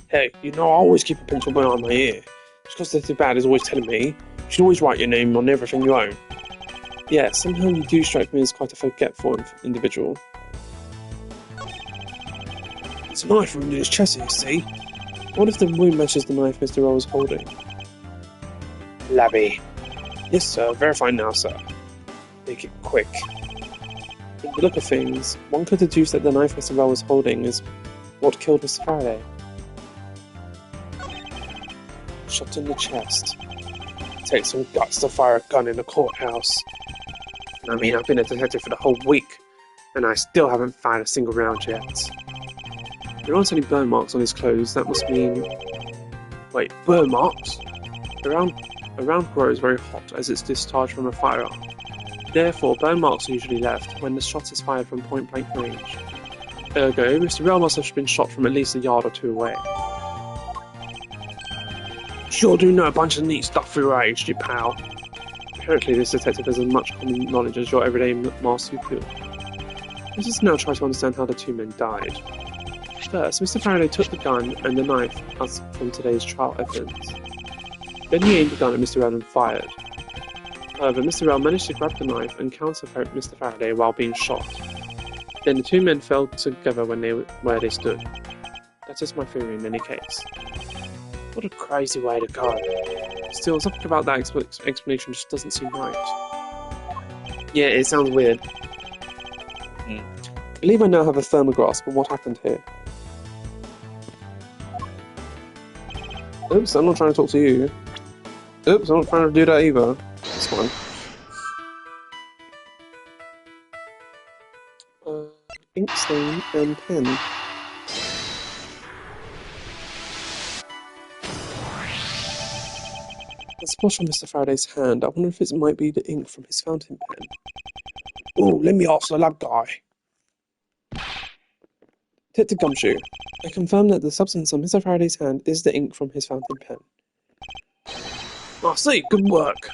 Hey, you know I always keep a pencil behind my ear. Just because Detective Bad is always telling me, you should always write your name on everything you own. Yeah, somehow you do strike me as quite a forgetful individual. It's a knife wound in his chest, you see. What if the wound matches the knife Mr. Rell was holding? Labby. Yes, sir. Verify now, sir. Make it quick. From the look of things, one could deduce that the knife Mr. Rell was holding is what killed Mr. Faraday. Shot in the chest. It takes some guts to fire a gun in a courthouse. I mean, I've been a detective for the whole week, and I still haven't fired a single round yet. There aren't any burn marks on his clothes. That must mean... Wait, burn marks? A round grows very hot as it's discharged from a firearm. Therefore, burn marks are usually left when the shot is fired from point-blank range. Ergo, Mr. Rell must have been shot from at least a yard or two away. Sure do know a bunch of neat stuff for your age, you pal. Apparently this detective has as much common knowledge as your everyday marsupial. Let us now try to understand how the two men died. First, Mr. Faraday took the gun and the knife as from today's trial evidence. Then he aimed the gun at Mr. Rell and fired. However, Mr. Rell managed to grab the knife and counter Mr. Faraday while being shot. Then the two men fell together where they stood. That is my theory in any case. What a crazy way to go. Still, something about that explanation just doesn't seem right. Yeah, it sounds weird. I believe I now have a firmer grasp on what happened here. Oops, I'm not trying to talk to you. Oops, I'm not trying to do that either. It's fine. Ink stain and pen. A splash on Mr. Faraday's hand. I wonder if it might be the ink from his fountain pen. Oh, let me ask the lab guy. Detective Gumshoe, I confirm that the substance on Mr. Faraday's hand is the ink from his fountain pen. I see, good work.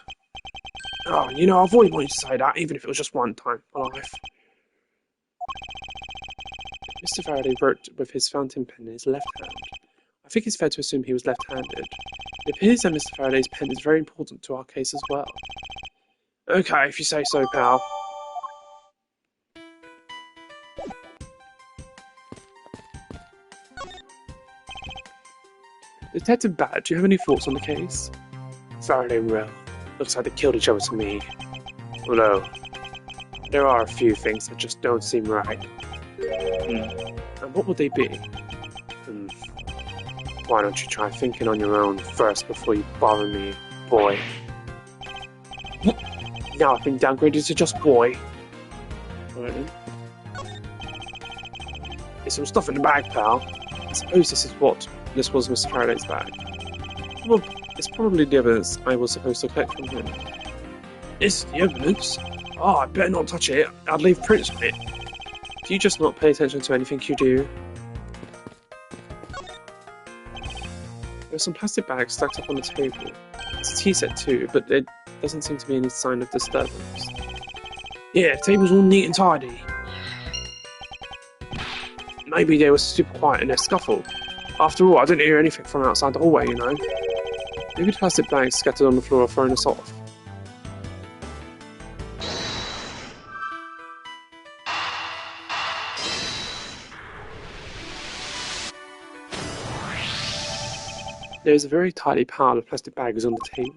Oh, you know, I've always wanted to say that, even if it was just one time in my life. Mr. Faraday wrote with his fountain pen in his left hand. I think it's fair to assume he was left-handed. It appears that Mr. Faraday's pen is very important to our case as well. Okay, if you say so, pal. Detective Bat, do you have any thoughts on the case? Faraday and Rel. Looks like they killed each other to me. Although, there are a few things that just don't seem right. And what would they be? Why don't you try thinking on your own first before you bother me, boy? Now I've been downgraded to just boy. Alright then. There's some stuff in the bag, pal. I suppose this was Mr. Faraday's bag. Well, it's probably the evidence I was supposed to collect from him. This is the evidence? Oh, I better not touch it. I'd leave prints on it. Do you just not pay attention to anything you do? There are some plastic bags stacked up on the table. It's a tea set too, but there doesn't seem to be any sign of disturbance. Yeah, the table's all neat and tidy. Maybe they were super quiet in their scuffle. After all, I didn't hear anything from outside the hallway, you know. Maybe the plastic bags scattered on the floor are throwing us off. There is a very tidy pile of plastic bags on the table,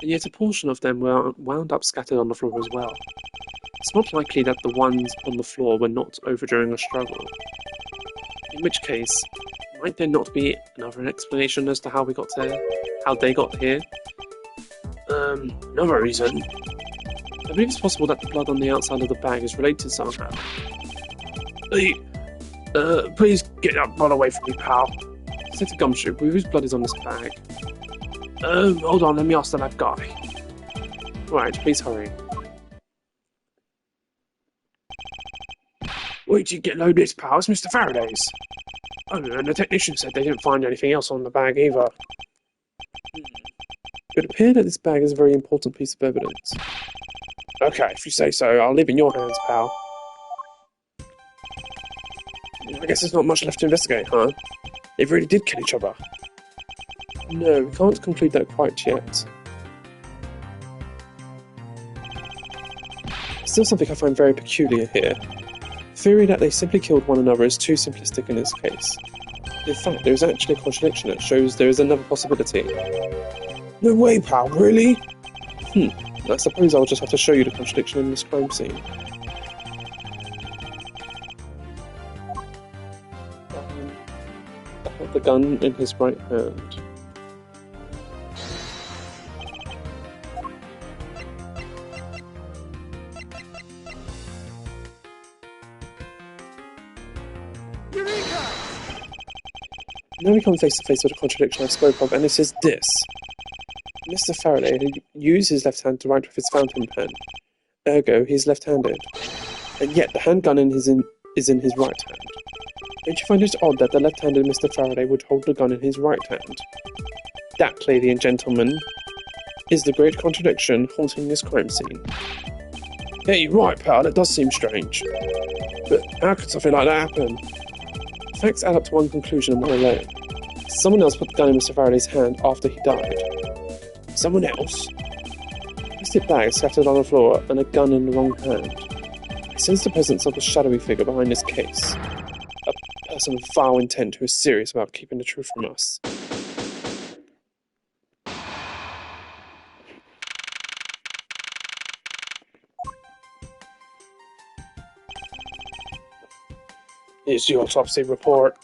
and yet a portion of them were wound up scattered on the floor as well. It's not likely that the ones on the floor were knocked over during a struggle. In which case, might there not be another explanation as to how we got there? How they got here? Another reason. I believe it's possible that the blood on the outside of the bag is related somehow. Hey, please get that blood away from me, pal. Detective Gumshoe, whose blood is on this bag? Hold on, let me ask the lab guy. Right, please hurry. Wait till you get a load of this, pal. It's Mr. Faraday's. Oh, and the technician said they didn't find anything else on the bag either. It would appear that this bag is a very important piece of evidence. Okay, if you say so, I'll leave it in your hands, pal. I guess there's not much left to investigate, huh? They really did kill each other. No, we can't conclude that quite yet. Still something I find very peculiar here. The theory that they simply killed one another is too simplistic in this case. In fact, there is actually a contradiction that shows there is another possibility. No way, pal, really? I suppose I'll just have to show you the contradiction in this crime scene. I have the gun in his right hand. Now we come face to face with the contradiction I spoke of, and it is this. Mr. Faraday had used his left hand to write with his fountain pen. Ergo, he is left-handed. And yet the handgun is in his right hand. Don't you find it odd that the left-handed Mr. Faraday would hold the gun in his right hand? That, ladies and gentlemen, is the great contradiction haunting this crime scene. Yeah, you're right, pal, that does seem strange. But how could something like that happen? Facts add up to one conclusion and one alone. Someone else put the gun in Mr. Faraday's hand after he died. Someone else? Plastic bags scattered on the floor and a gun in the wrong hand. I sense the presence of a shadowy figure behind this case. A person of foul intent who is serious about keeping the truth from us. Here's the autopsy report.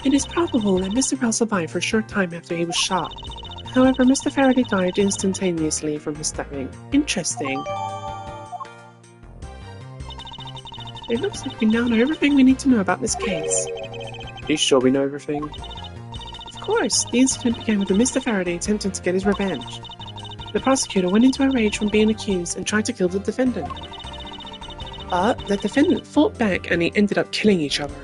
It is probable that Mr. Bell survived for a short time after he was shot. However, Mr. Faraday died instantaneously from his stabbing. Interesting. It looks like we now know everything we need to know about this case. Are you sure we know everything? Of course, the incident began with Mr. Faraday attempting to get his revenge. The prosecutor went into a rage from being accused and tried to kill the defendant. But the defendant fought back and they ended up killing each other.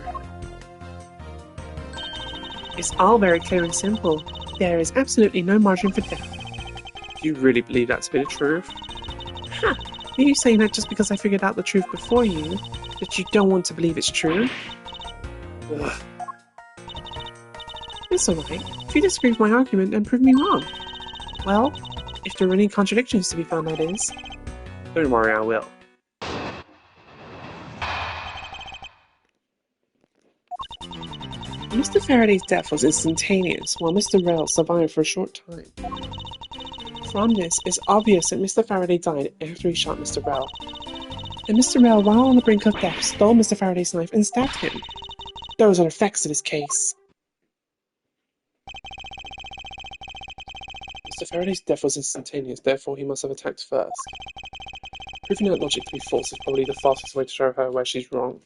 It's all very clear and simple. There is absolutely no margin for doubt. Do you really believe that to be the truth? Ha! Are you saying that just because I figured out the truth before you, that you don't want to believe it's true? Ugh. It's alright. If you disagree with my argument, then prove me wrong. Well, if there are any contradictions to be found, that is. Don't worry, I will. Mr. Faraday's death was instantaneous, while Mr. Rell survived for a short time. From this, it's obvious that Mr. Faraday died after he shot Mr. Rell. And Mr. Rell, while on the brink of death, stole Mr. Faraday's knife and stabbed him. Those are the facts of this case. Mr. Faraday's death was instantaneous, therefore he must have attacked first. Proving that logic to be false is probably the fastest way to show her where she's wrong.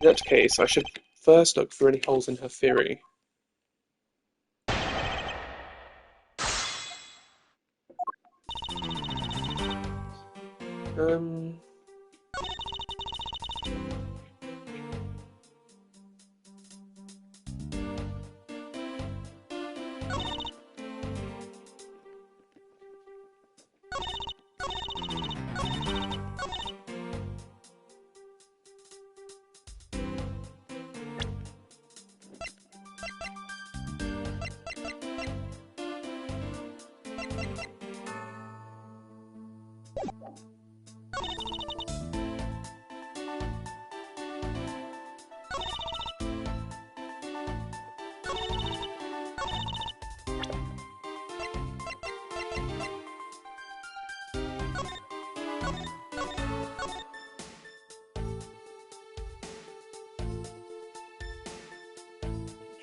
In that case, I should first look for any holes in her theory.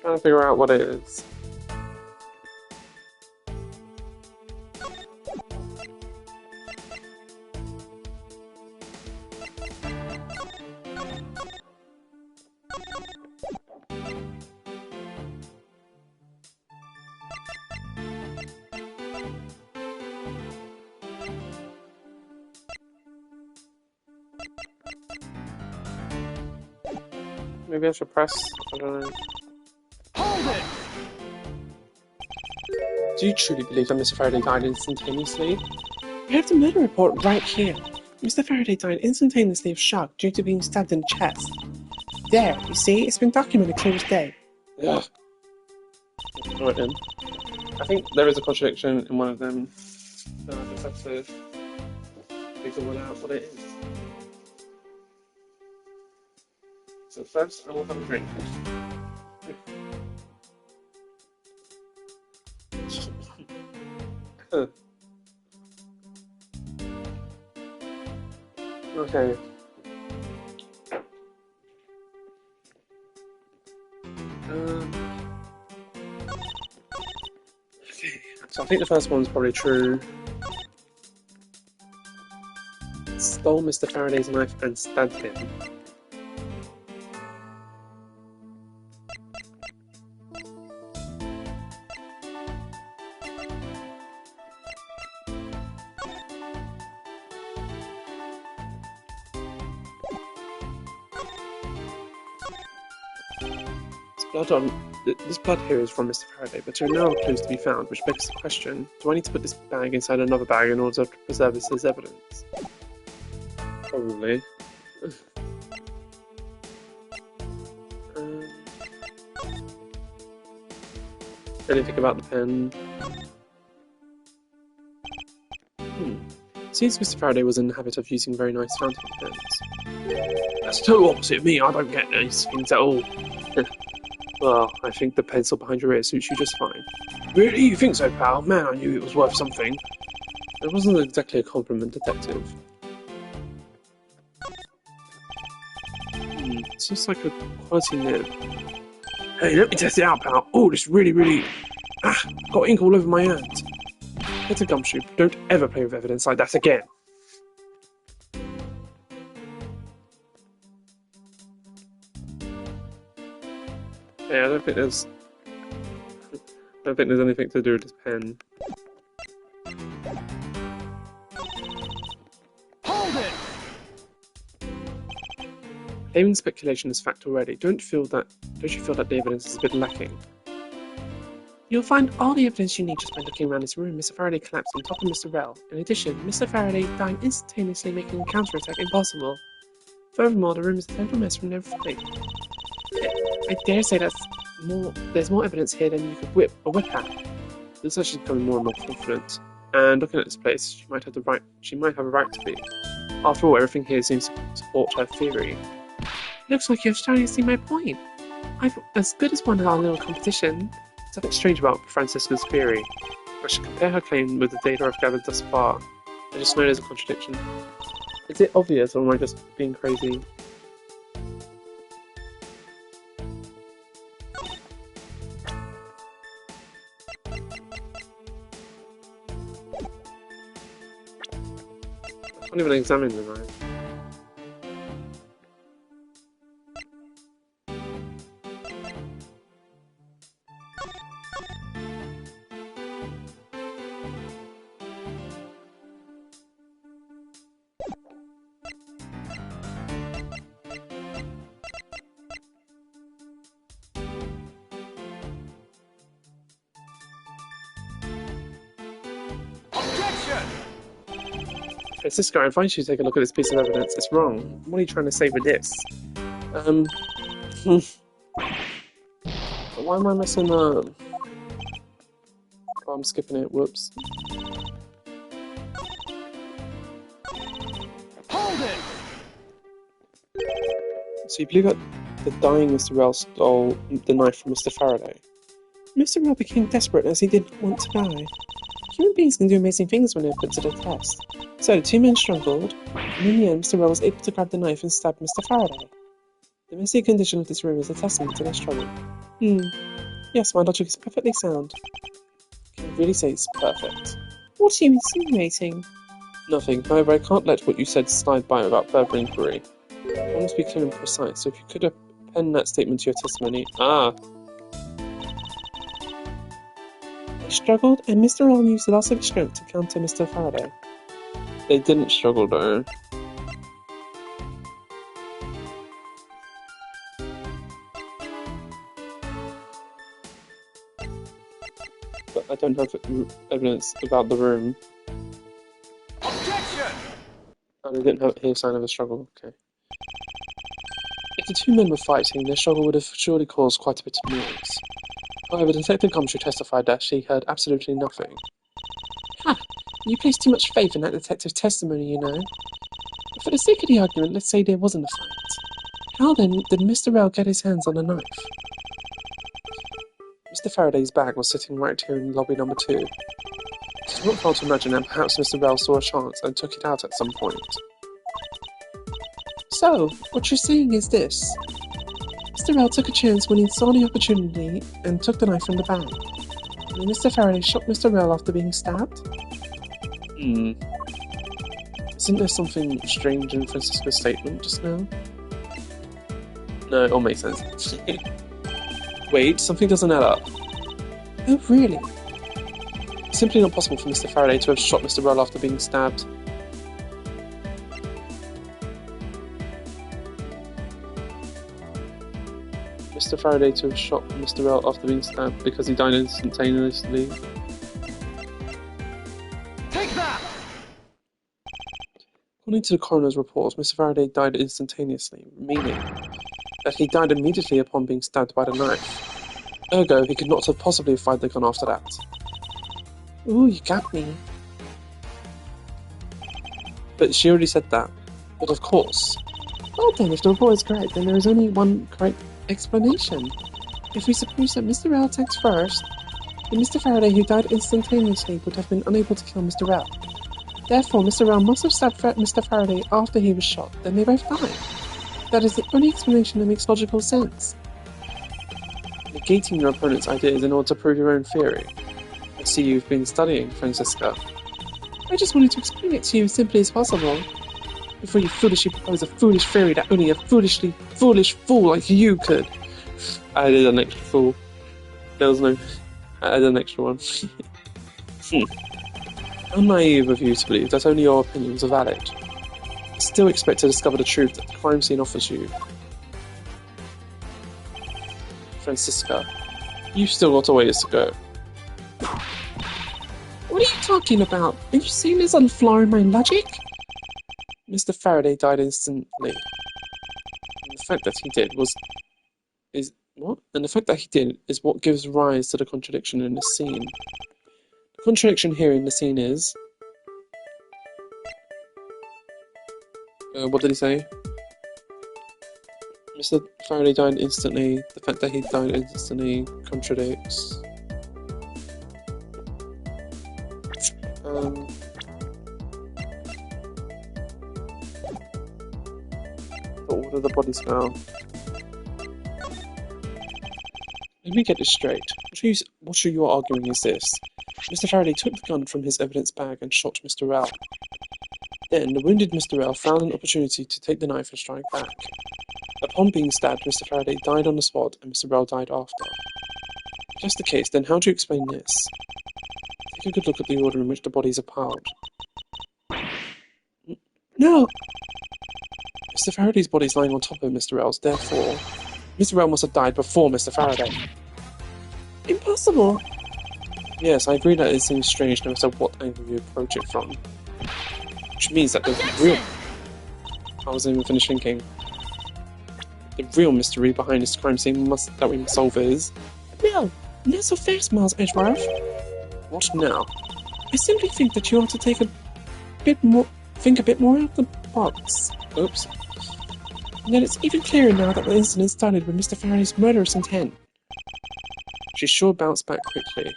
Trying to figure out what it is. Maybe I should press, I don't know. Hold it! Do you truly believe that Mr. Faraday died instantaneously? We have the murder report right here. Mr. Faraday died instantaneously of shock due to being stabbed in the chest. There, you see, it's been documented clear as day. Ugh. Alright then. I think there is a contradiction in one of them. So I just have to figure out what it is. So first, I will have a drink. Okay. Okay. So I think the first one's probably true. Stole Mr. Faraday's knife and stabbed him. This blood here is from Mr. Faraday, but there are no clues to be found, which begs the question, do I need to put this bag inside another bag in order to preserve this as evidence? Probably. Anything about the pen? Seems Mr. Faraday was in the habit of using very nice fountain pens. That's the total opposite of me. I don't get these things at all. Well, I think the pencil behind your ear suits you just fine. Really? You think so, pal? Man, I knew it was worth something. It wasn't exactly a compliment, detective. It's just like a quality nib. Hey, let me test it out, pal. Oh, this really... got ink all over my hands. It's a gumshoe. Don't ever play with evidence like that again. Yeah, I don't think there's anything to do with this pen. Hold it! Claiming speculation is fact already. Don't you feel that the evidence is a bit lacking? You'll find all the evidence you need just by looking around this room. Mr. Faraday collapsed on top of Mr. Rell. In addition, Mr. Faraday died instantaneously, making a counterattack impossible. Furthermore, the room is a total mess from everything. I dare say there's more evidence here than you could whip at. Looks like she's becoming more and more confident. And looking at this place, she might have a right to be. After all, everything here seems to support her theory. Looks like you're starting to see my point. I've as good as won our little competition. Something strange about Francisca's theory. I should compare her claim with the data I've gathered thus far. I just know there's a contradiction. Is it obvious, or am I just being crazy? I can't even examine the knife. Francisco, I advise you to take a look at this piece of evidence. It's wrong. What are you trying to say with this? Why am I missing the... Oh, I'm skipping it. Whoops. Hold it! So you believe that the dying Mr. Rell stole the knife from Mr. Faraday? Mr. Rell became desperate as he didn't want to die. Human beings can do amazing things when they're put to the test. So the two men struggled, and in the end Mr. Rell was able to grab the knife and stab Mr. Faraday. The messy condition of this room is a testament to their struggle. Yes, my logic is perfectly sound. Can you really say it's perfect? What are you insinuating? Nothing. However, I can't let what you said slide by without further inquiry. I must be clear and precise, so if you could append that statement to your testimony... They struggled, and Mr. Rell used the last of his strength to counter Mr. Faraday. They didn't struggle, though. But I don't have evidence about the room. Objection! Oh, they didn't hear sign of a struggle. Okay. If the two men were fighting, their struggle would have surely caused quite a bit of noise. However, Detective Gumshoe testified that she heard absolutely nothing. Ha! You place too much faith in that detective's testimony, you know. But for the sake of the argument, let's say there wasn't a fight. How then did Mr. Rell get his hands on the knife? Mr. Faraday's bag was sitting right here in lobby number 2. It's not hard to imagine that perhaps Mr. Rell saw a chance and took it out at some point. So, what you're saying is this. Mr. Rell took a chance when he saw the opportunity and took the knife from the bag. And then Mr. Faraday shot Mr. Rell after being stabbed? Isn't there something strange in Francisco's statement just now? No, it all makes sense. Wait, something doesn't add up. Oh, really? It's simply not possible for Mr. Faraday to have shot Mr. Rell after being stabbed. Mr. Faraday to have shot Mr. Rell after being stabbed because he died instantaneously. Take that! According to the coroner's report, Mr. Faraday died instantaneously, meaning that he died immediately upon being stabbed by the knife. Ergo, he could not have possibly fired the gun after that. Ooh, you got me. but she already said that. But of course. Well then, if the report is correct, then there is only one correct explanation. If we suppose that Mr. Rell attacked first, then Mr. Faraday, who died instantaneously, would have been unable to kill Mr. Rell. Therefore, Mr. Rell must have stabbed Mr. Faraday after he was shot, then they both died. That is the only explanation that makes logical sense. Negating your opponent's ideas in order to prove your own theory. I see you've been studying, Francisca. I just wanted to explain it to you as simply as possible. Before you foolishly propose a foolish theory that only a foolish fool like you could. I added an extra fool. There was no... I added an extra one. How naive of you to believe that only your opinions are valid. I still expect to discover the truth that the crime scene offers you. Francisca, you've still got a ways to go. What are you talking about? Are you seeing this on flaw in my logic? Mr. Faraday died instantly. And the fact that he did is what gives rise to the contradiction in the scene. The contradiction here in the scene is... what did he say? Mr. Faraday died instantly. The fact that he died instantly contradicts. But what are the bodies found? Let me get this straight. What you are arguing is this. Mr. Faraday took the gun from his evidence bag and shot Mr. Rell. Then, the wounded Mr. Rell found an opportunity to take the knife and strike back. Upon being stabbed, Mr. Faraday died on the spot and Mr. Rell died after. If that's the case, then how do you explain this? Take a good look at the order in which the bodies are piled. No! Mr. Faraday's body is lying on top of Mr. Rell's, therefore... Mr. Rell must have died before Mr. Faraday. Impossible! Yes, I agree that it seems strange no matter what angle you approach it from. Which means that the real... I wasn't even finished thinking. The real mystery behind this crime scene that we must solve is... No! Not so fast, Miles Edgeworth. What now? I simply think that you ought to think a bit more out of the box. Oops. And that it's even clearer now that the incident started with Mr. Faraday's murderous intent. She sure bounced back quickly.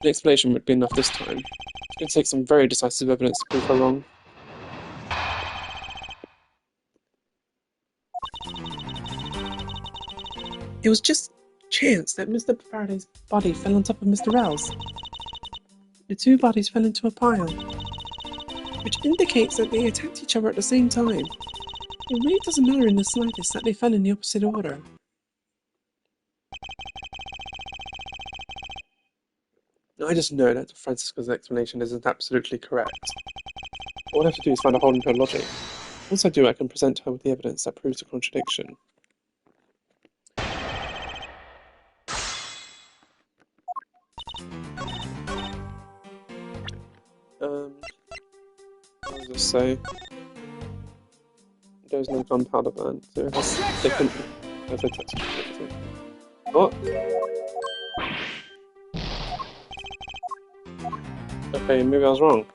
An explanation would be enough this time. It's going to take some very decisive evidence to prove her wrong. It was just chance that Mr. Faraday's body fell on top of Mr. Rell's. The two bodies fell into a pile, which indicates that they attacked each other at the same time. It really doesn't matter in the slightest that they fell in the opposite order. I just know that Francisca's explanation isn't absolutely correct. All I have to do is find a hole in her logic. Once I do, I can present her with the evidence that proves the contradiction. What does this say? There's no gunpowder burnt. So they couldn't. What? Okay, maybe I was wrong.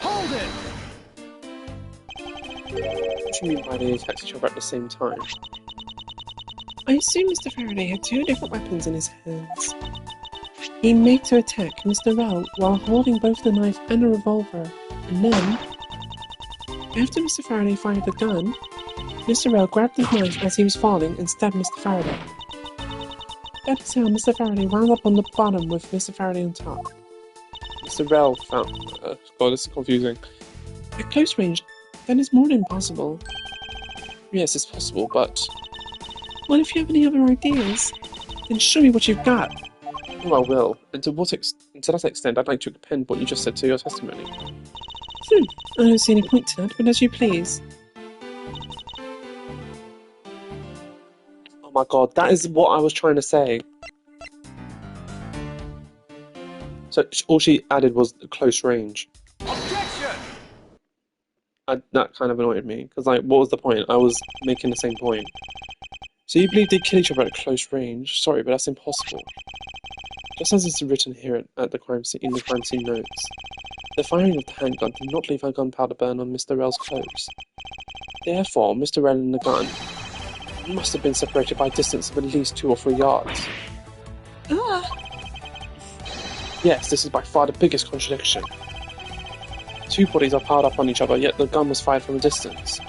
Hold it! What do you mean by they attacked each other at the same time? I assume Mr. Faraday had two different weapons in his hands. He made to attack Mr. Rell while holding both the knife and a revolver, and then, after Mr. Faraday fired the gun, Mr. Rell grabbed the knife as he was falling and stabbed Mr. Faraday. That is how Mr. Faraday wound up on the bottom with Mr. Faraday on top. Mr. Rell found... God, this is confusing. At close range, that is more than possible. Yes, it's possible, but... Well, if you have any other ideas, then show me what you've got. Oh, I will. And to that extent, I'd like to append what you just said to your testimony. I don't see any point to that, but as you please. Oh my god, that is what I was trying to say. So, all she added was the close range. Objection! That kind of annoyed me, because, like, what was the point? I was making the same point. So you believe they kill each other at close range? Sorry, but that's impossible. Just as is written here at the crime scene, in the crime scene notes, the firing of the handgun did not leave a gunpowder burn on Mr. Rell's clothes. Therefore, Mr. Rell and the gun must have been separated by a distance of at least 2 or 3 yards. Yes, this is by far the biggest contradiction. 2 bodies are piled up on each other, yet the gun was fired from a distance.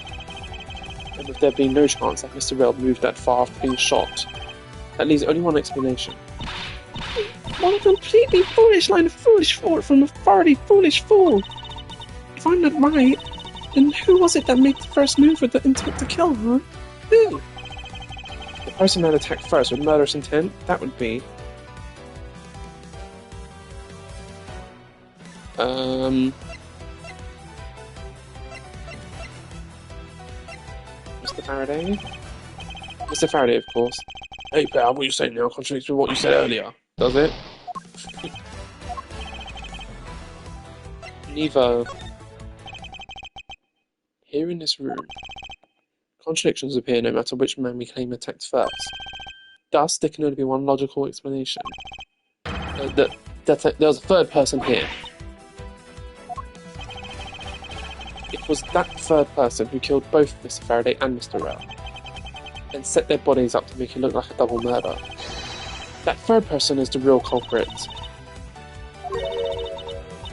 And with there being no chance that Mr. Rell moved that far after being shot, that leaves only one explanation. What a completely foolish line of foolish thought from a thoroughly foolish fool! If I'm not right, then who was it that made the first move with the intent to kill, huh? Who? The person that attacked first with murderous intent, that would be... Mr. Faraday? Mr. Faraday, of course. Hey pal, what you saying now contradicts with what you said earlier, does it? Neither. Here in this room, contradictions appear no matter which man we claim attacked first. Thus, there can only be one logical explanation. That there was a third person here. It was that third person who killed both Mr. Faraday and Mr. Rell, and set their bodies up to make it look like a double murder. That third person is the real culprit.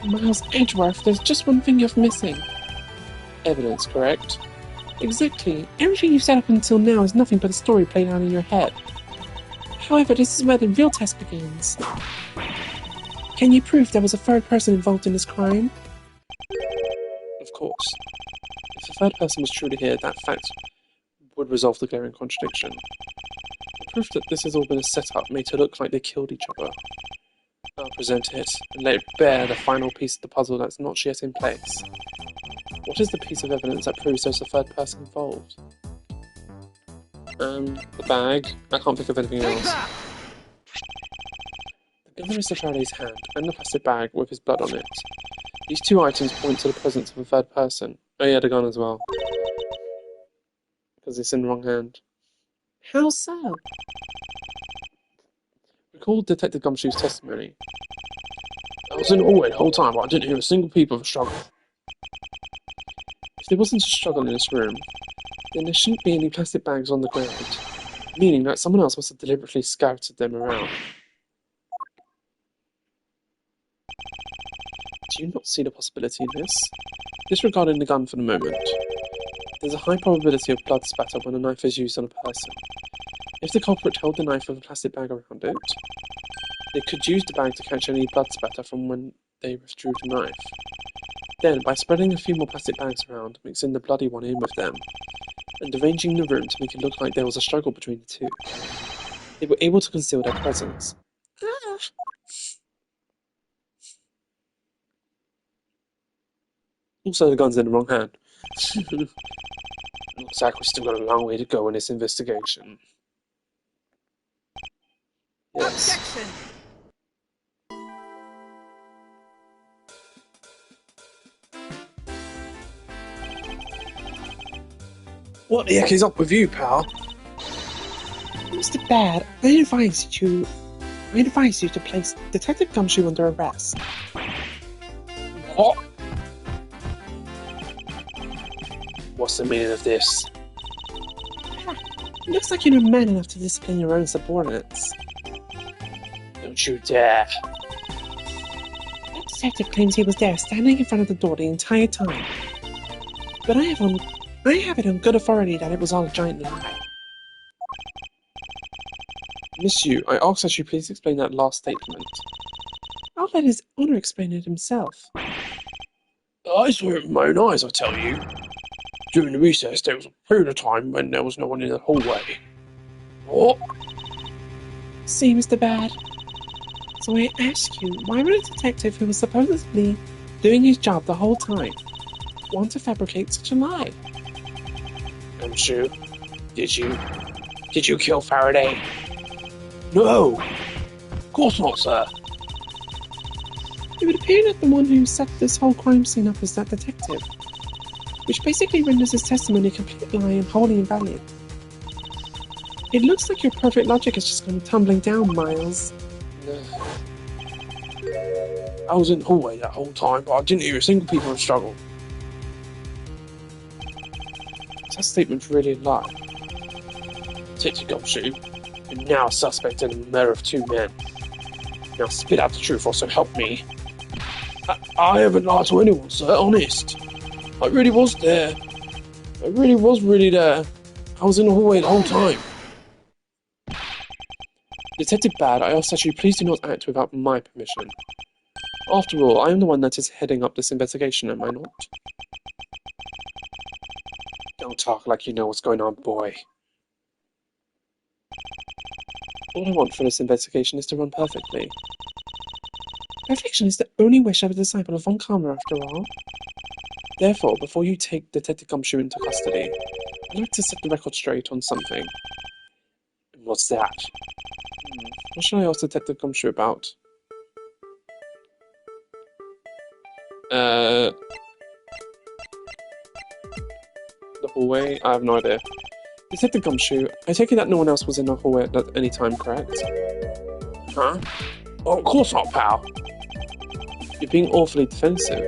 Miles Edgeworth, there's just one thing you're missing. Evidence, correct? Exactly. Everything you've said up until now is nothing but a story played out in your head. However, this is where the real test begins. Can you prove there was a third person involved in this crime? Of course. If the third person was truly here, that fact would resolve the glaring contradiction. The proof that this has all been a setup made to look like they killed each other. I'll present it, and lay it bare the final piece of the puzzle that's not yet in place. What is the piece of evidence that proves there's a third person involved? The bag. I can't think of anything else. The gun in Mr. Faraday's hand, and the plastic bag with his blood on it. These 2 items point to the presence of a third person. Oh yeah, the gun as well. Because it's in the wrong hand. How so? Recall Detective Gumshoe's testimony. I was in the hallway the whole time, but I didn't hear a single peep of a struggle. If there wasn't a struggle in this room, then there shouldn't be any plastic bags on the ground, meaning that someone else must have deliberately scattered them around. Do you not see the possibility in this? Disregarding the gun for the moment, there's a high probability of blood spatter when a knife is used on a person. If the culprit held the knife with a plastic bag around it, they could use the bag to catch any blood spatter from when they withdrew the knife. Then, by spreading a few more plastic bags around, mixing the bloody one in with them, and arranging the room to make it look like there was a struggle between the 2, they were able to conceal their presence. Also, the gun's in the wrong hand. Looks like we've still got a long way to go in this investigation. Yes. Objection! What the heck is up with you, pal? Mr. Bad, I advise you to place Detective Gumshoe under arrest. What? What's the meaning of this? Looks like you're not man enough to discipline your own subordinates. Don't you dare. That detective claims he was there, standing in front of the door the entire time. But I have it on good authority that it was all a giant lie. Miss Yu, I ask that you please explain that last statement. I'll let his Honour explain it himself. I saw it with my own eyes, I tell you. During the recess, there was a period of time when there was no one in the hallway. What? See, Mr. Bad? So I ask you, why would a detective who was supposedly doing his job the whole time want to fabricate such a lie? Gumshoe, did you kill Faraday? No! Of course not, sir. It would appear that the one who set this whole crime scene up is that detective, which basically renders his testimony a complete lie and wholly invalid. It looks like your perfect logic has just gone tumbling down, Miles. I was in the hallway that whole time, but I didn't hear a single peep of struggle. Is that statement really a lie? Detective Gumshoe, you're now a suspect in the murder of 2 men. Now spit out the truth, also help me. I haven't lied to anyone, sir, honest. I really was there. I really was there. I was in the hallway the whole time. Detective Bad, I ask that you please do not act without my permission. After all, I am the one that is heading up this investigation, am I not? Don't talk like you know what's going on, boy. All I want for this investigation is to run perfectly. Perfection is the only wish of a disciple of Von Karma, after all. Therefore, before you take Detective Gumshoe into custody, I'd like to set the record straight on something. What's that? What should I ask Detective Gumshoe about? The hallway? I have no idea. Detective Gumshoe, I take it that no one else was in the hallway at any time, correct? Huh? Oh, of course not, pal. You're being awfully defensive.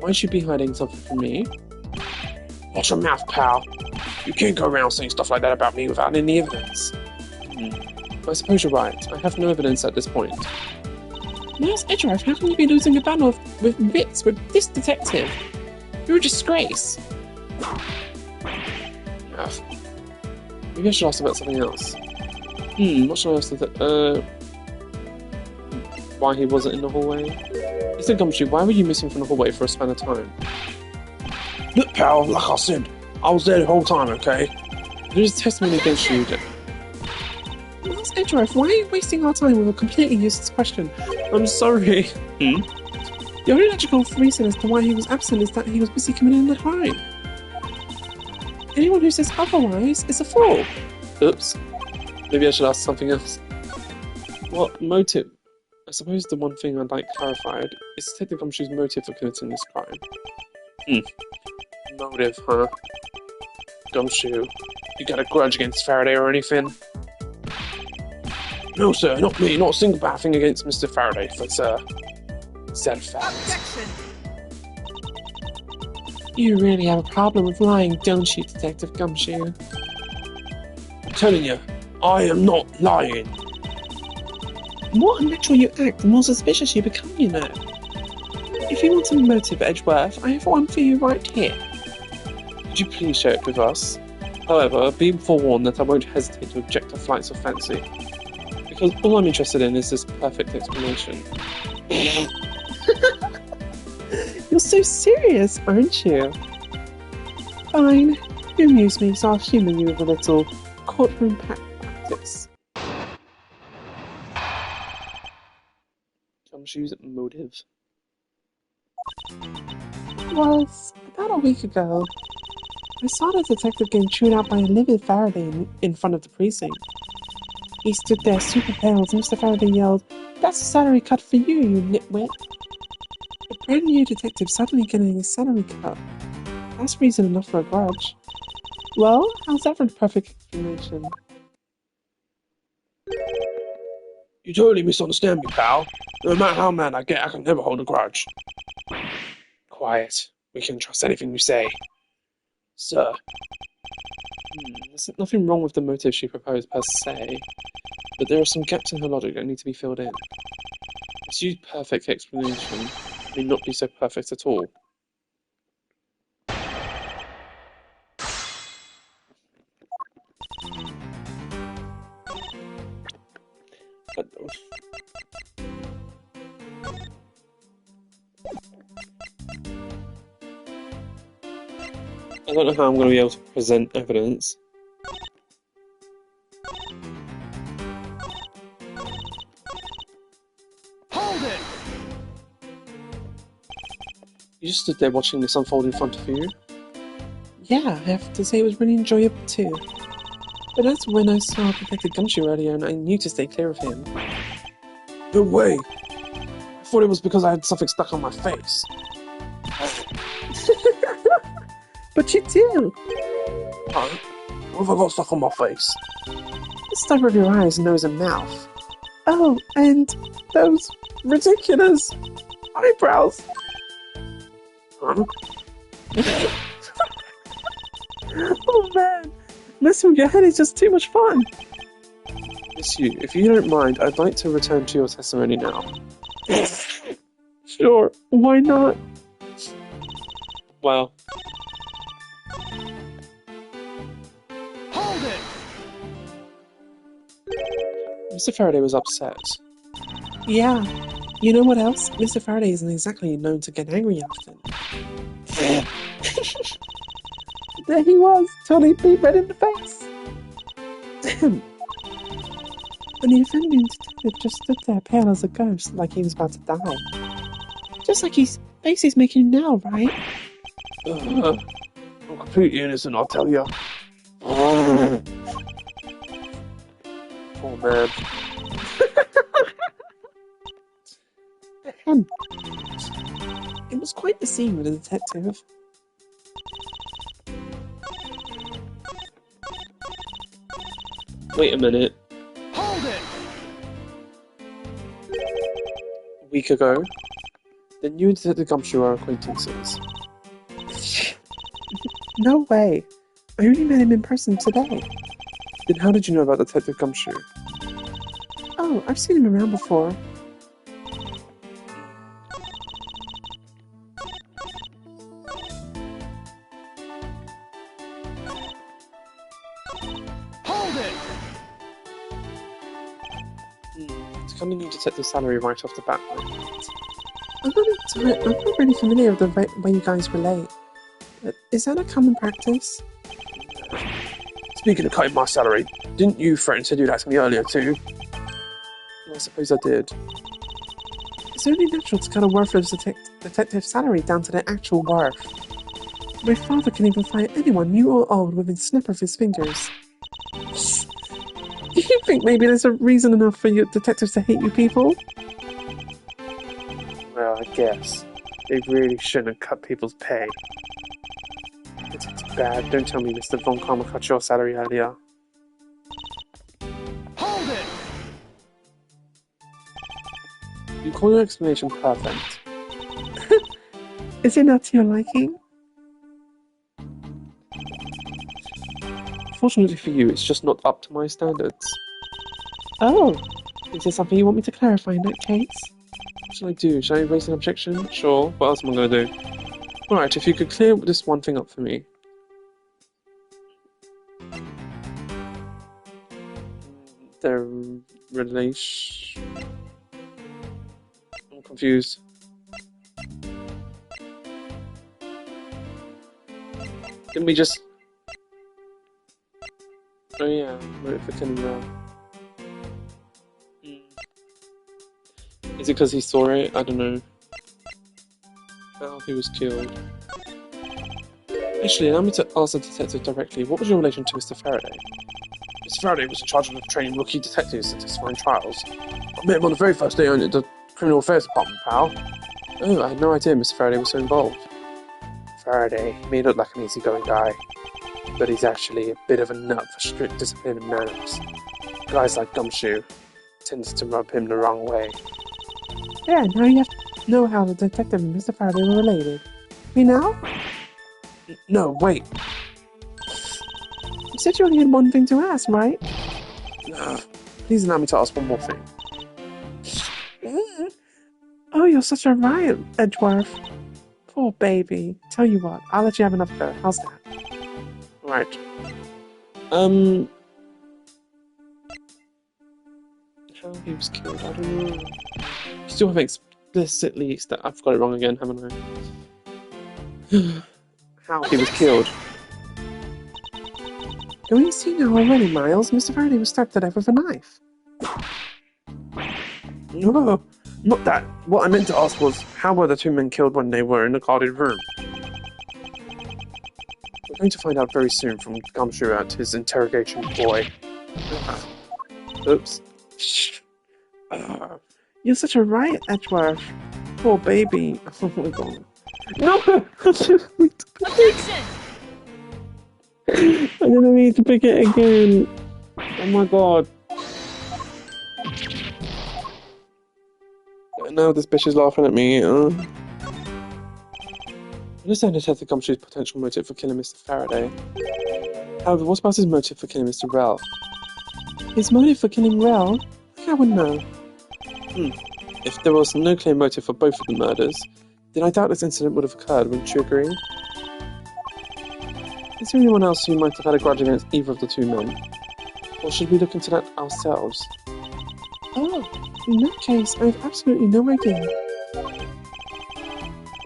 Why should you be hiding something from me? Watch your mouth, pal. You can't go around saying stuff like that about me without any evidence. I suppose you're right. I have no evidence at this point. Miles Edgeworth, how can you be losing a battle with wits with this detective? You're a disgrace. Maybe I should ask about something else. What should I ask? Why he wasn't in the hallway? Mr. Gumshoe, why were you missing from the hallway for a span of time? Look, pal, like I said, I was there the whole time, okay? There is testimony against you. Miles Edgeworth, why are you wasting our time with a completely useless question? I'm sorry. The only logical reason as to why he was absent is that he was busy committing the crime. Anyone who says otherwise is a fool. Oops. Maybe I should ask something else. What motive? I suppose the one thing I'd like clarified is Detective Gumshoe's motive for committing this crime. Motive, huh? Gumshoe, you got a grudge against Faraday or anything? No, sir, not me. Not a single bad thing against Mr. Faraday, but, sad fact. Objection! You really have a problem with lying, don't you, Detective Gumshoe? I'm telling you, I am not lying. The more unnatural you act, the more suspicious you become, you know. If you want a motive, Edgeworth, I have one for you right here. Could you please share it with us? However, be forewarned that I won't hesitate to object to flights of fancy, because all I'm interested in is this perfect explanation. You're so serious, aren't you? Fine. You amuse me, so I'll humour you with a little courtroom practice. Gumshoe's motive. It was about a week ago. I saw the detective getting chewed out by a livid Faraday in front of the precinct. He stood there super pale as Mr. Faraday yelled, "That's a salary cut for you, you nitwit." A brand new detective suddenly getting a salary cut. That's reason enough for a grudge. Well, how's that for the perfect explanation? You totally misunderstand me, pal. No matter how mad I get, I can never hold a grudge. Quiet. We can trust anything you say. Sir. There's nothing wrong with the motive she proposed per se, but there are some gaps in her logic that need to be filled in. This used perfect explanation may not be so perfect at all. But, I don't know how I'm going to be able to present evidence. Hold it! You just stood there watching this unfold in front of you? Yeah, I have to say it was really enjoyable too. But that's when I saw Detective Gumshoe earlier and I knew to stay clear of him. No way. I thought it was because I had something stuck on my face. But you do! Huh? What have I got stuck on my face? It's stuck with your eyes, nose and mouth. Oh, and those ridiculous eyebrows. Huh? Oh man, messing with your head is just too much fun. Miss you, if you don't mind, I'd like to return to your testimony now. Sure, why not? Well, Hold it! Mr. Faraday was upset. Yeah. You know what else? Mr. Faraday isn't exactly known to get angry often. There he was, totally beat red in the face. Damn. And the offending detective just stood there pale as a ghost, like he was about to die. Just like his face is making now, right? I'm completely innocent, I'll tell you. Poor man. Damn. It was quite the scene with the detective. Wait a minute. Hold it! A week ago, then you and Detective Gumshoe are acquaintances. No way. I only met him in person today. Then how did you know about Detective Gumshoe? Oh, I've seen him around before. Hold it! It's kind of new detective salary right off the bat. I'm not really familiar with the way you guys relate. But is that a common practice? Speaking of cutting my salary, didn't you threaten to do that to me earlier too? Well, I suppose I did. It's only natural to cut a worthless detective's salary down to their actual worth. My father can even fire anyone, new or old, within a snap of his fingers. Do you think maybe there's a reason enough for your detectives to hate you people? Well, I guess. They really shouldn't have cut people's pay. It's bad. Don't tell me Mr. Von Karma cut your salary earlier. Hold it! You call your explanation perfect. Is it not to your liking? Fortunately for you, it's just not up to my standards. Oh, is there something you want me to clarify in that case? What shall I do? Shall I raise an objection? Sure. What else am I going to do? Alright, if you could clear this one thing up for me. Their relation... I'm confused. Didn't we just... Oh yeah, wait for Kenny now. Is it because he saw it? I don't know. How he was killed. Actually, allow me to ask the detective directly, what was your relation to Mr. Faraday? Mr. Faraday was in charge of training rookie detectives to testify in trials. I met him on the very first day at the Criminal Affairs Department, pal. Oh, I had no idea Mr. Faraday was so involved. Faraday may look like an easygoing guy, but he's actually a bit of a nut for strict discipline and manners. Guys like Gumshoe tends to rub him the wrong way. Yeah, now you have to know how the detective and Mr. Faraday were related. Me now? No, wait. You said you only had one thing to ask, right? Please allow me to ask one more thing. Oh, you're such a riot, Edgeworth. Poor baby. Tell you what, I'll let you have another go. How's that? Right. How he was killed, I don't know. You still have explicitly... I've got it wrong again, haven't I? How he was killed. Don't you see now already, Miles? Mr. Faraday was stabbed to death with a knife. No, not that. What I meant to ask was, how were the two men killed when they were in the guarded room? We're going to find out very soon from Gumshoe at his interrogation boy. Oops. You're such a riot, Edgeworth. Poor baby. Oh my god. No! Objection! I didn't need to pick it again. Oh my god. And now this bitch is laughing at me. I understand Detective Gumshoe's potential motive for killing Mr. Faraday. However, what about his motive for killing Mr. Rel? His motive for killing Rel? I wouldn't know. If there was no clear motive for both of the murders, then I doubt this incident would have occurred, wouldn't you agree? Is there anyone else who might have had a grudge against either of the two men? Or should we look into that ourselves? Oh, in that case, I have absolutely no idea.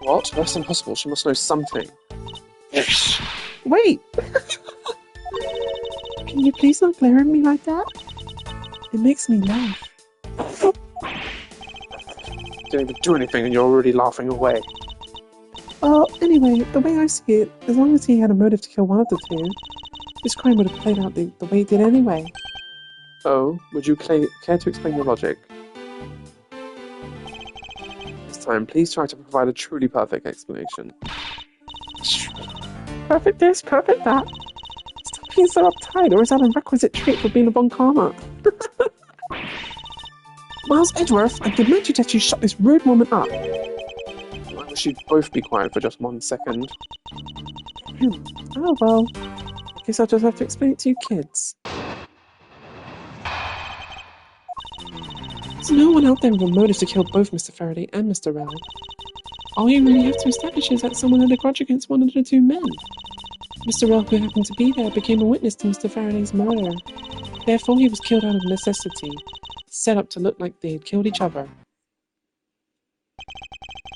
What? That's impossible. She must know something. Wait! Can you please not glare at me like that? It makes me laugh. Didn't even do anything and you're already laughing away. Well, anyway, the way I see it, as long as he had a motive to kill one of the two, this crime would have played out the way it did anyway. Oh, would you care to explain your logic? This time, please try to provide a truly perfect explanation. Perfect this, perfect that. Stop being so uptight, or is that a requisite trait for being a bon karma? Miles Edgeworth, I demand you that you shut this rude woman up. I wish you'd both be quiet for just 1 second. Oh well, I guess I'll just have to explain it to you kids. There's no one out there with a motive to kill both Mr. Faraday and Mr. Rel. All you really have to establish is that someone had a grudge against one of the two men. Mr. Rel, who happened to be there, became a witness to Mr. Faraday's murder. Therefore, he was killed out of necessity, set up to look like they had killed each other.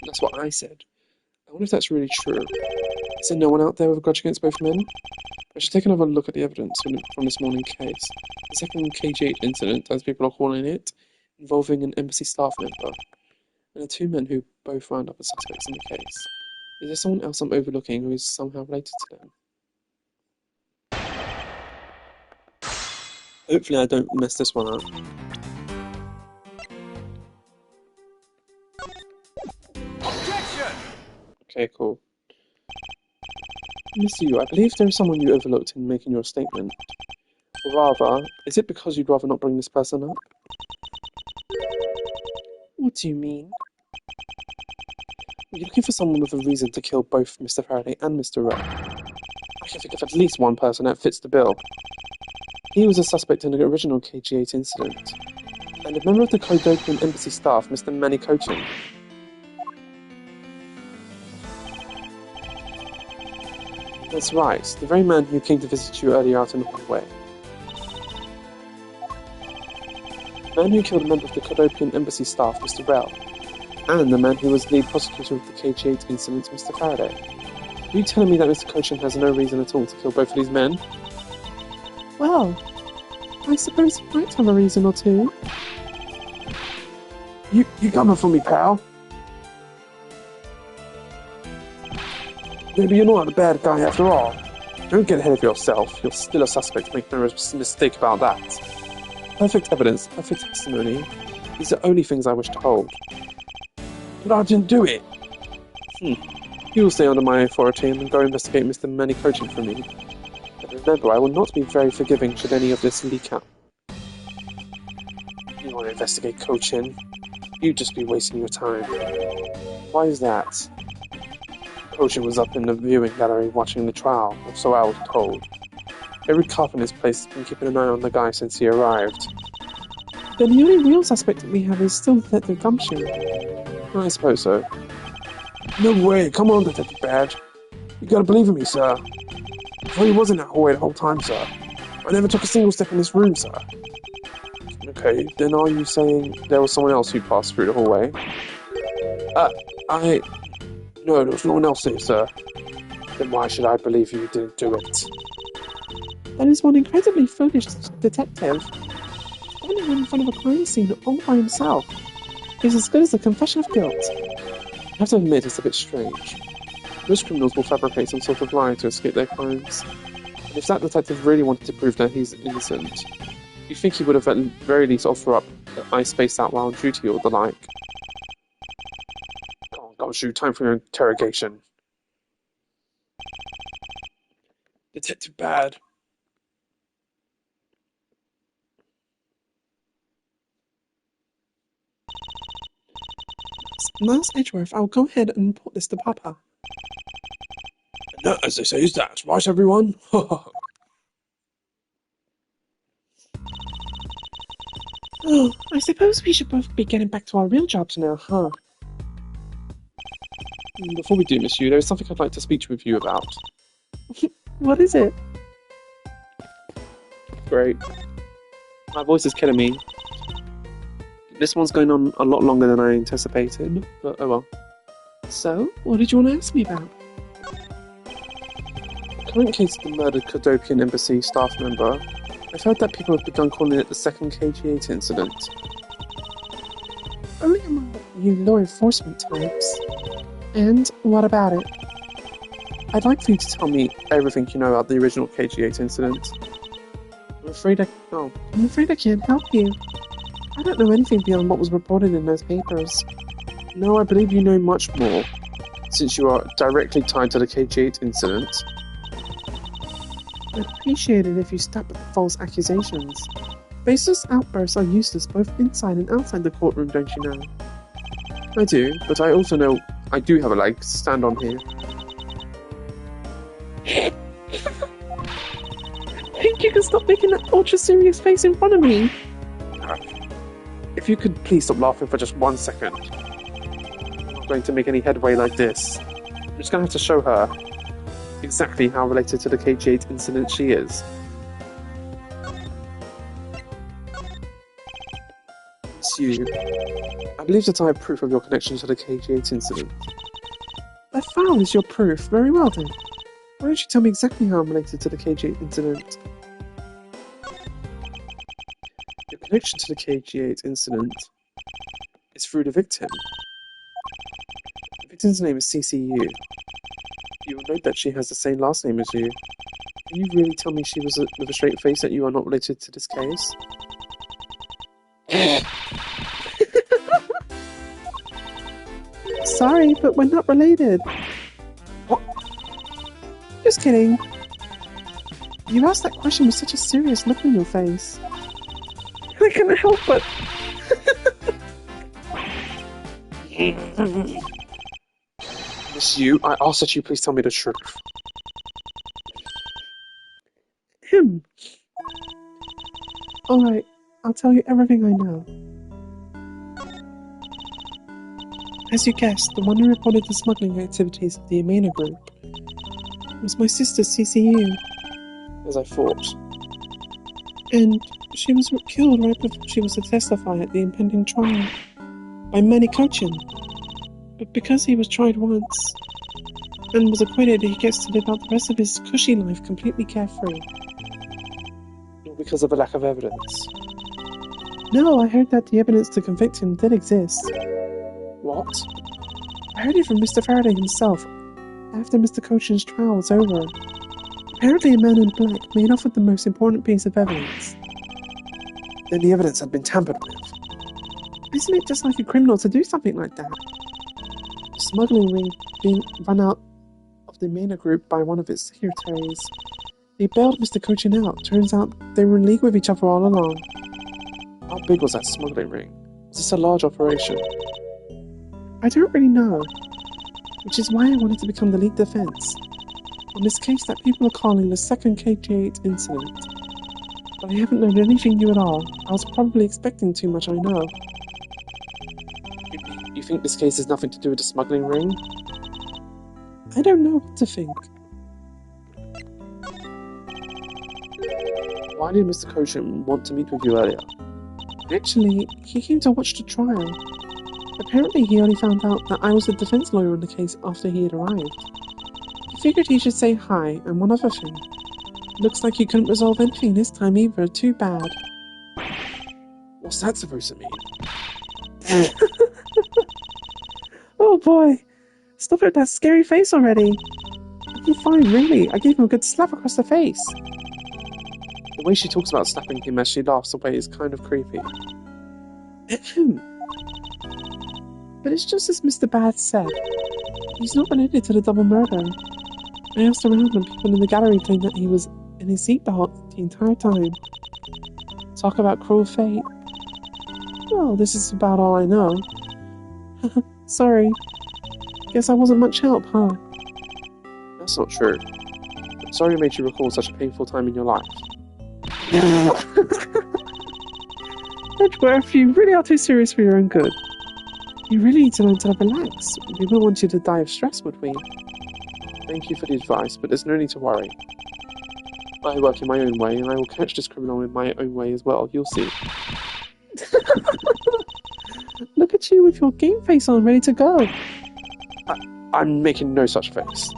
That's what I said. I wonder if that's really true. Is there no one out there with a grudge against both men? I should take another look at the evidence from this morning's case. The second KG8 incident, as people are calling it, involving an embassy staff member, and the two men who both wound up as suspects in the case. Is there someone else I'm overlooking who is somehow related to them? Hopefully I don't mess this one up. Objection! Okay, cool. Mr. Yu, I believe there is someone you overlooked in making your statement. Or rather, is it because you'd rather not bring this person up? What do you mean? You're looking for someone with a reason to kill both Mr. Faraday and Mr. Rel. I can think of at least one person that fits the bill. He was a suspect in the original KG8 incident, and a member of the Kodokan embassy staff, Mr. Manny Cochin. That's right, the very man who came to visit you earlier out in the hallway. The man who killed a member of the Kodokan embassy staff, Mr. Rel, and the man who was lead prosecutor of the KG8 incident, Mr. Faraday. Are you telling me that Mr. Cochin has no reason at all to kill both of these men? Well, I suppose he might have a reason or two. You coming for me, pal? Maybe you're not a bad guy after all. Don't get ahead of yourself. You're still a suspect, make no mistake about that. Perfect evidence, perfect testimony. These are only things I wish to hold. But I didn't do it. You will stay under my authority and go investigate Mr. Manny Cochin for me. But remember, I will not be very forgiving should any of this leak out. You want to investigate Cochin? You'd just be wasting your time. Why is that? Cochin was up in the viewing gallery watching the trial, or so I was told. Every cop in this place has been keeping an eye on the guy since he arrived. Then the only real suspect that we have is still Detective Gumshoe. I suppose so. No way, come on, Detective Badge. You gotta believe in me, sir. He wasn't that hallway the whole time, sir. I never took a single step in this room, sir. Okay, then are you saying there was someone else who passed through the hallway? No, there was no one else here, sir. Then why should I believe you didn't do it? That is one incredibly foolish detective. Standing in front of a crime scene all by himself is as good as a confession of guilt. I have to admit it's a bit strange. Most criminals will fabricate some sort of lie to escape their crimes. And if that detective really wanted to prove that he's innocent, you'd think he would have at the very least offer up that I spaced out while on duty or the like. Go on, shoot, time for your interrogation. Detective Bad. Miles Edgeworth, I'll go ahead and report this to Papa. And that, as they say, is that. Right, everyone? Oh, I suppose we should both be getting back to our real jobs now, huh? Before we do, Miss Yu, there's something I'd like to speak with you about. What is it? Great. My voice is killing me. This one's going on a lot longer than I anticipated, but oh well. So, what did you want to ask me about? The current case of the murdered Kodopian Embassy staff member, I've heard that people have begun calling it the second KG8 incident. Only among you law enforcement types. And what about it? I'd like for you to tell me everything you know about the original KG8 incident. I'm afraid I can't help you. I don't know anything beyond what was reported in those papers. No, I believe you know much more, since you are directly tied to the KG8 incident. I'd appreciate it if you stop with the false accusations. Baseless outbursts are useless both inside and outside the courtroom, don't you know? I do, but I also know I do have a leg to stand on here. Think you can stop making that ultra-serious face in front of me? If you could please stop laughing for just 1 second. I'm not going to make any headway like this. I'm just going to have to show her exactly how related to the KG8 incident she is. It's you. I believe that I have proof of your connection to the KG8 incident. That file is your proof. Very well then. Why don't you tell me exactly how I'm related to the KG8 incident? Your connection to the KG8 incident is through the victim. The victim's name is CCU. You will note that she has the same last name as you. Can you really tell me she was with a straight face that you are not related to this case? Sorry, but we're not related. What? Just kidding. You asked that question with such a serious look on your face. I couldn't help but... Miss Yu, I ask that you please tell me the truth. Alright, I'll tell you everything I know. As you guessed, the one who reported the smuggling activities of the Amena group was my sister CCU. As I thought. And she was killed right before she was to testify at the impending trial by Manny Cochin. But because he was tried once and was acquitted, he gets to live out the rest of his cushy life completely carefree. Not because of a lack of evidence. No, I heard that the evidence to convict him did exist. What? I heard it from Mr. Faraday himself after Mr. Cochin's trial was over. Apparently a man in black made off with the most important piece of evidence. Then the evidence had been tampered with. Isn't it just like a criminal to do something like that? The smuggling ring being run out of the Mena group by one of its secretaries. They bailed Mr. Cochin out. Turns out they were in league with each other all along. How big was that smuggling ring? Was this a large operation? I don't really know. Which is why I wanted to become the lead defense on this case that people are calling the second KG8 incident. But I haven't learned anything new at all. I was probably expecting too much, I know. You think this case has nothing to do with the smuggling ring? I don't know what to think. Why did Mr. Cochin want to meet with you earlier? Actually, he came to watch the trial. Apparently he only found out that I was the defense lawyer on the case after he had arrived. He figured he should say hi and one other thing. Looks like he couldn't resolve anything this time either. Too bad. What's that supposed to mean? Oh boy! Stop with that scary face already! I'm fine, really. I gave him a good slap across the face. The way she talks about slapping him as she laughs away is kind of creepy. But it's just as Mr. Bad said. He's not related to the double murder. I asked around and people in the gallery claimed that he was in his seatbelt the entire time. Talk about cruel fate. Well, this is about all I know. Sorry. Guess I wasn't much help, huh? That's not true. I'm sorry I made you recall such a painful time in your life. Edgeworth, you really are too serious for your own good. You really need to learn to relax. We wouldn't want you to die of stress, would we? Thank you for the advice, but there's no need to worry. I work in my own way, and I will catch this criminal in my own way as well. You'll see. Look at you with your game face on, ready to go. I'm making no such face.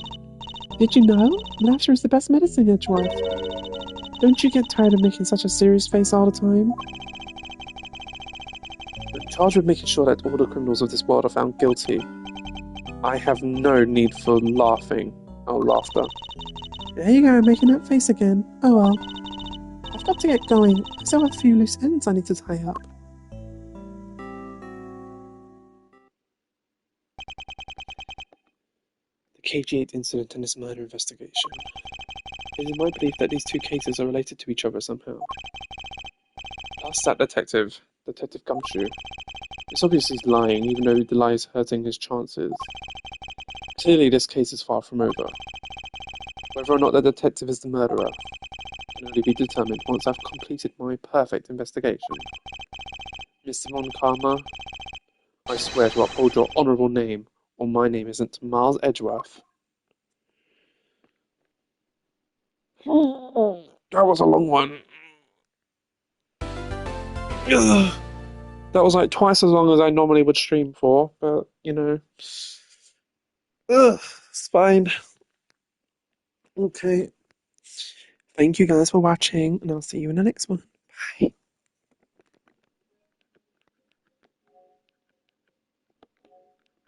Did you know? Laughter is the best medicine, Edgeworth. Don't you get tired of making such a serious face all the time? I'm charged with making sure that all the criminals of this world are found guilty. I have no need for laughter. There you go, making that face again. Oh well. I've got to get going. I still have a few loose ends I need to tie up. The KG8 incident and this murder investigation. It is my belief that these two cases are related to each other somehow. Plus that Detective Gumshoe, it's obvious he's lying, even though the lie is hurting his chances. Clearly this case is far from over. Whether or not the detective is the murderer can only be determined once I've completed my perfect investigation. Mr. Von Karma, I swear to uphold your honourable name, or my name isn't Miles Edgeworth. That was a long one. Ugh. That was like twice as long as I normally would stream for, but you know. Ugh, it's fine. Okay. Thank you guys for watching, and I'll see you in the next one. Bye.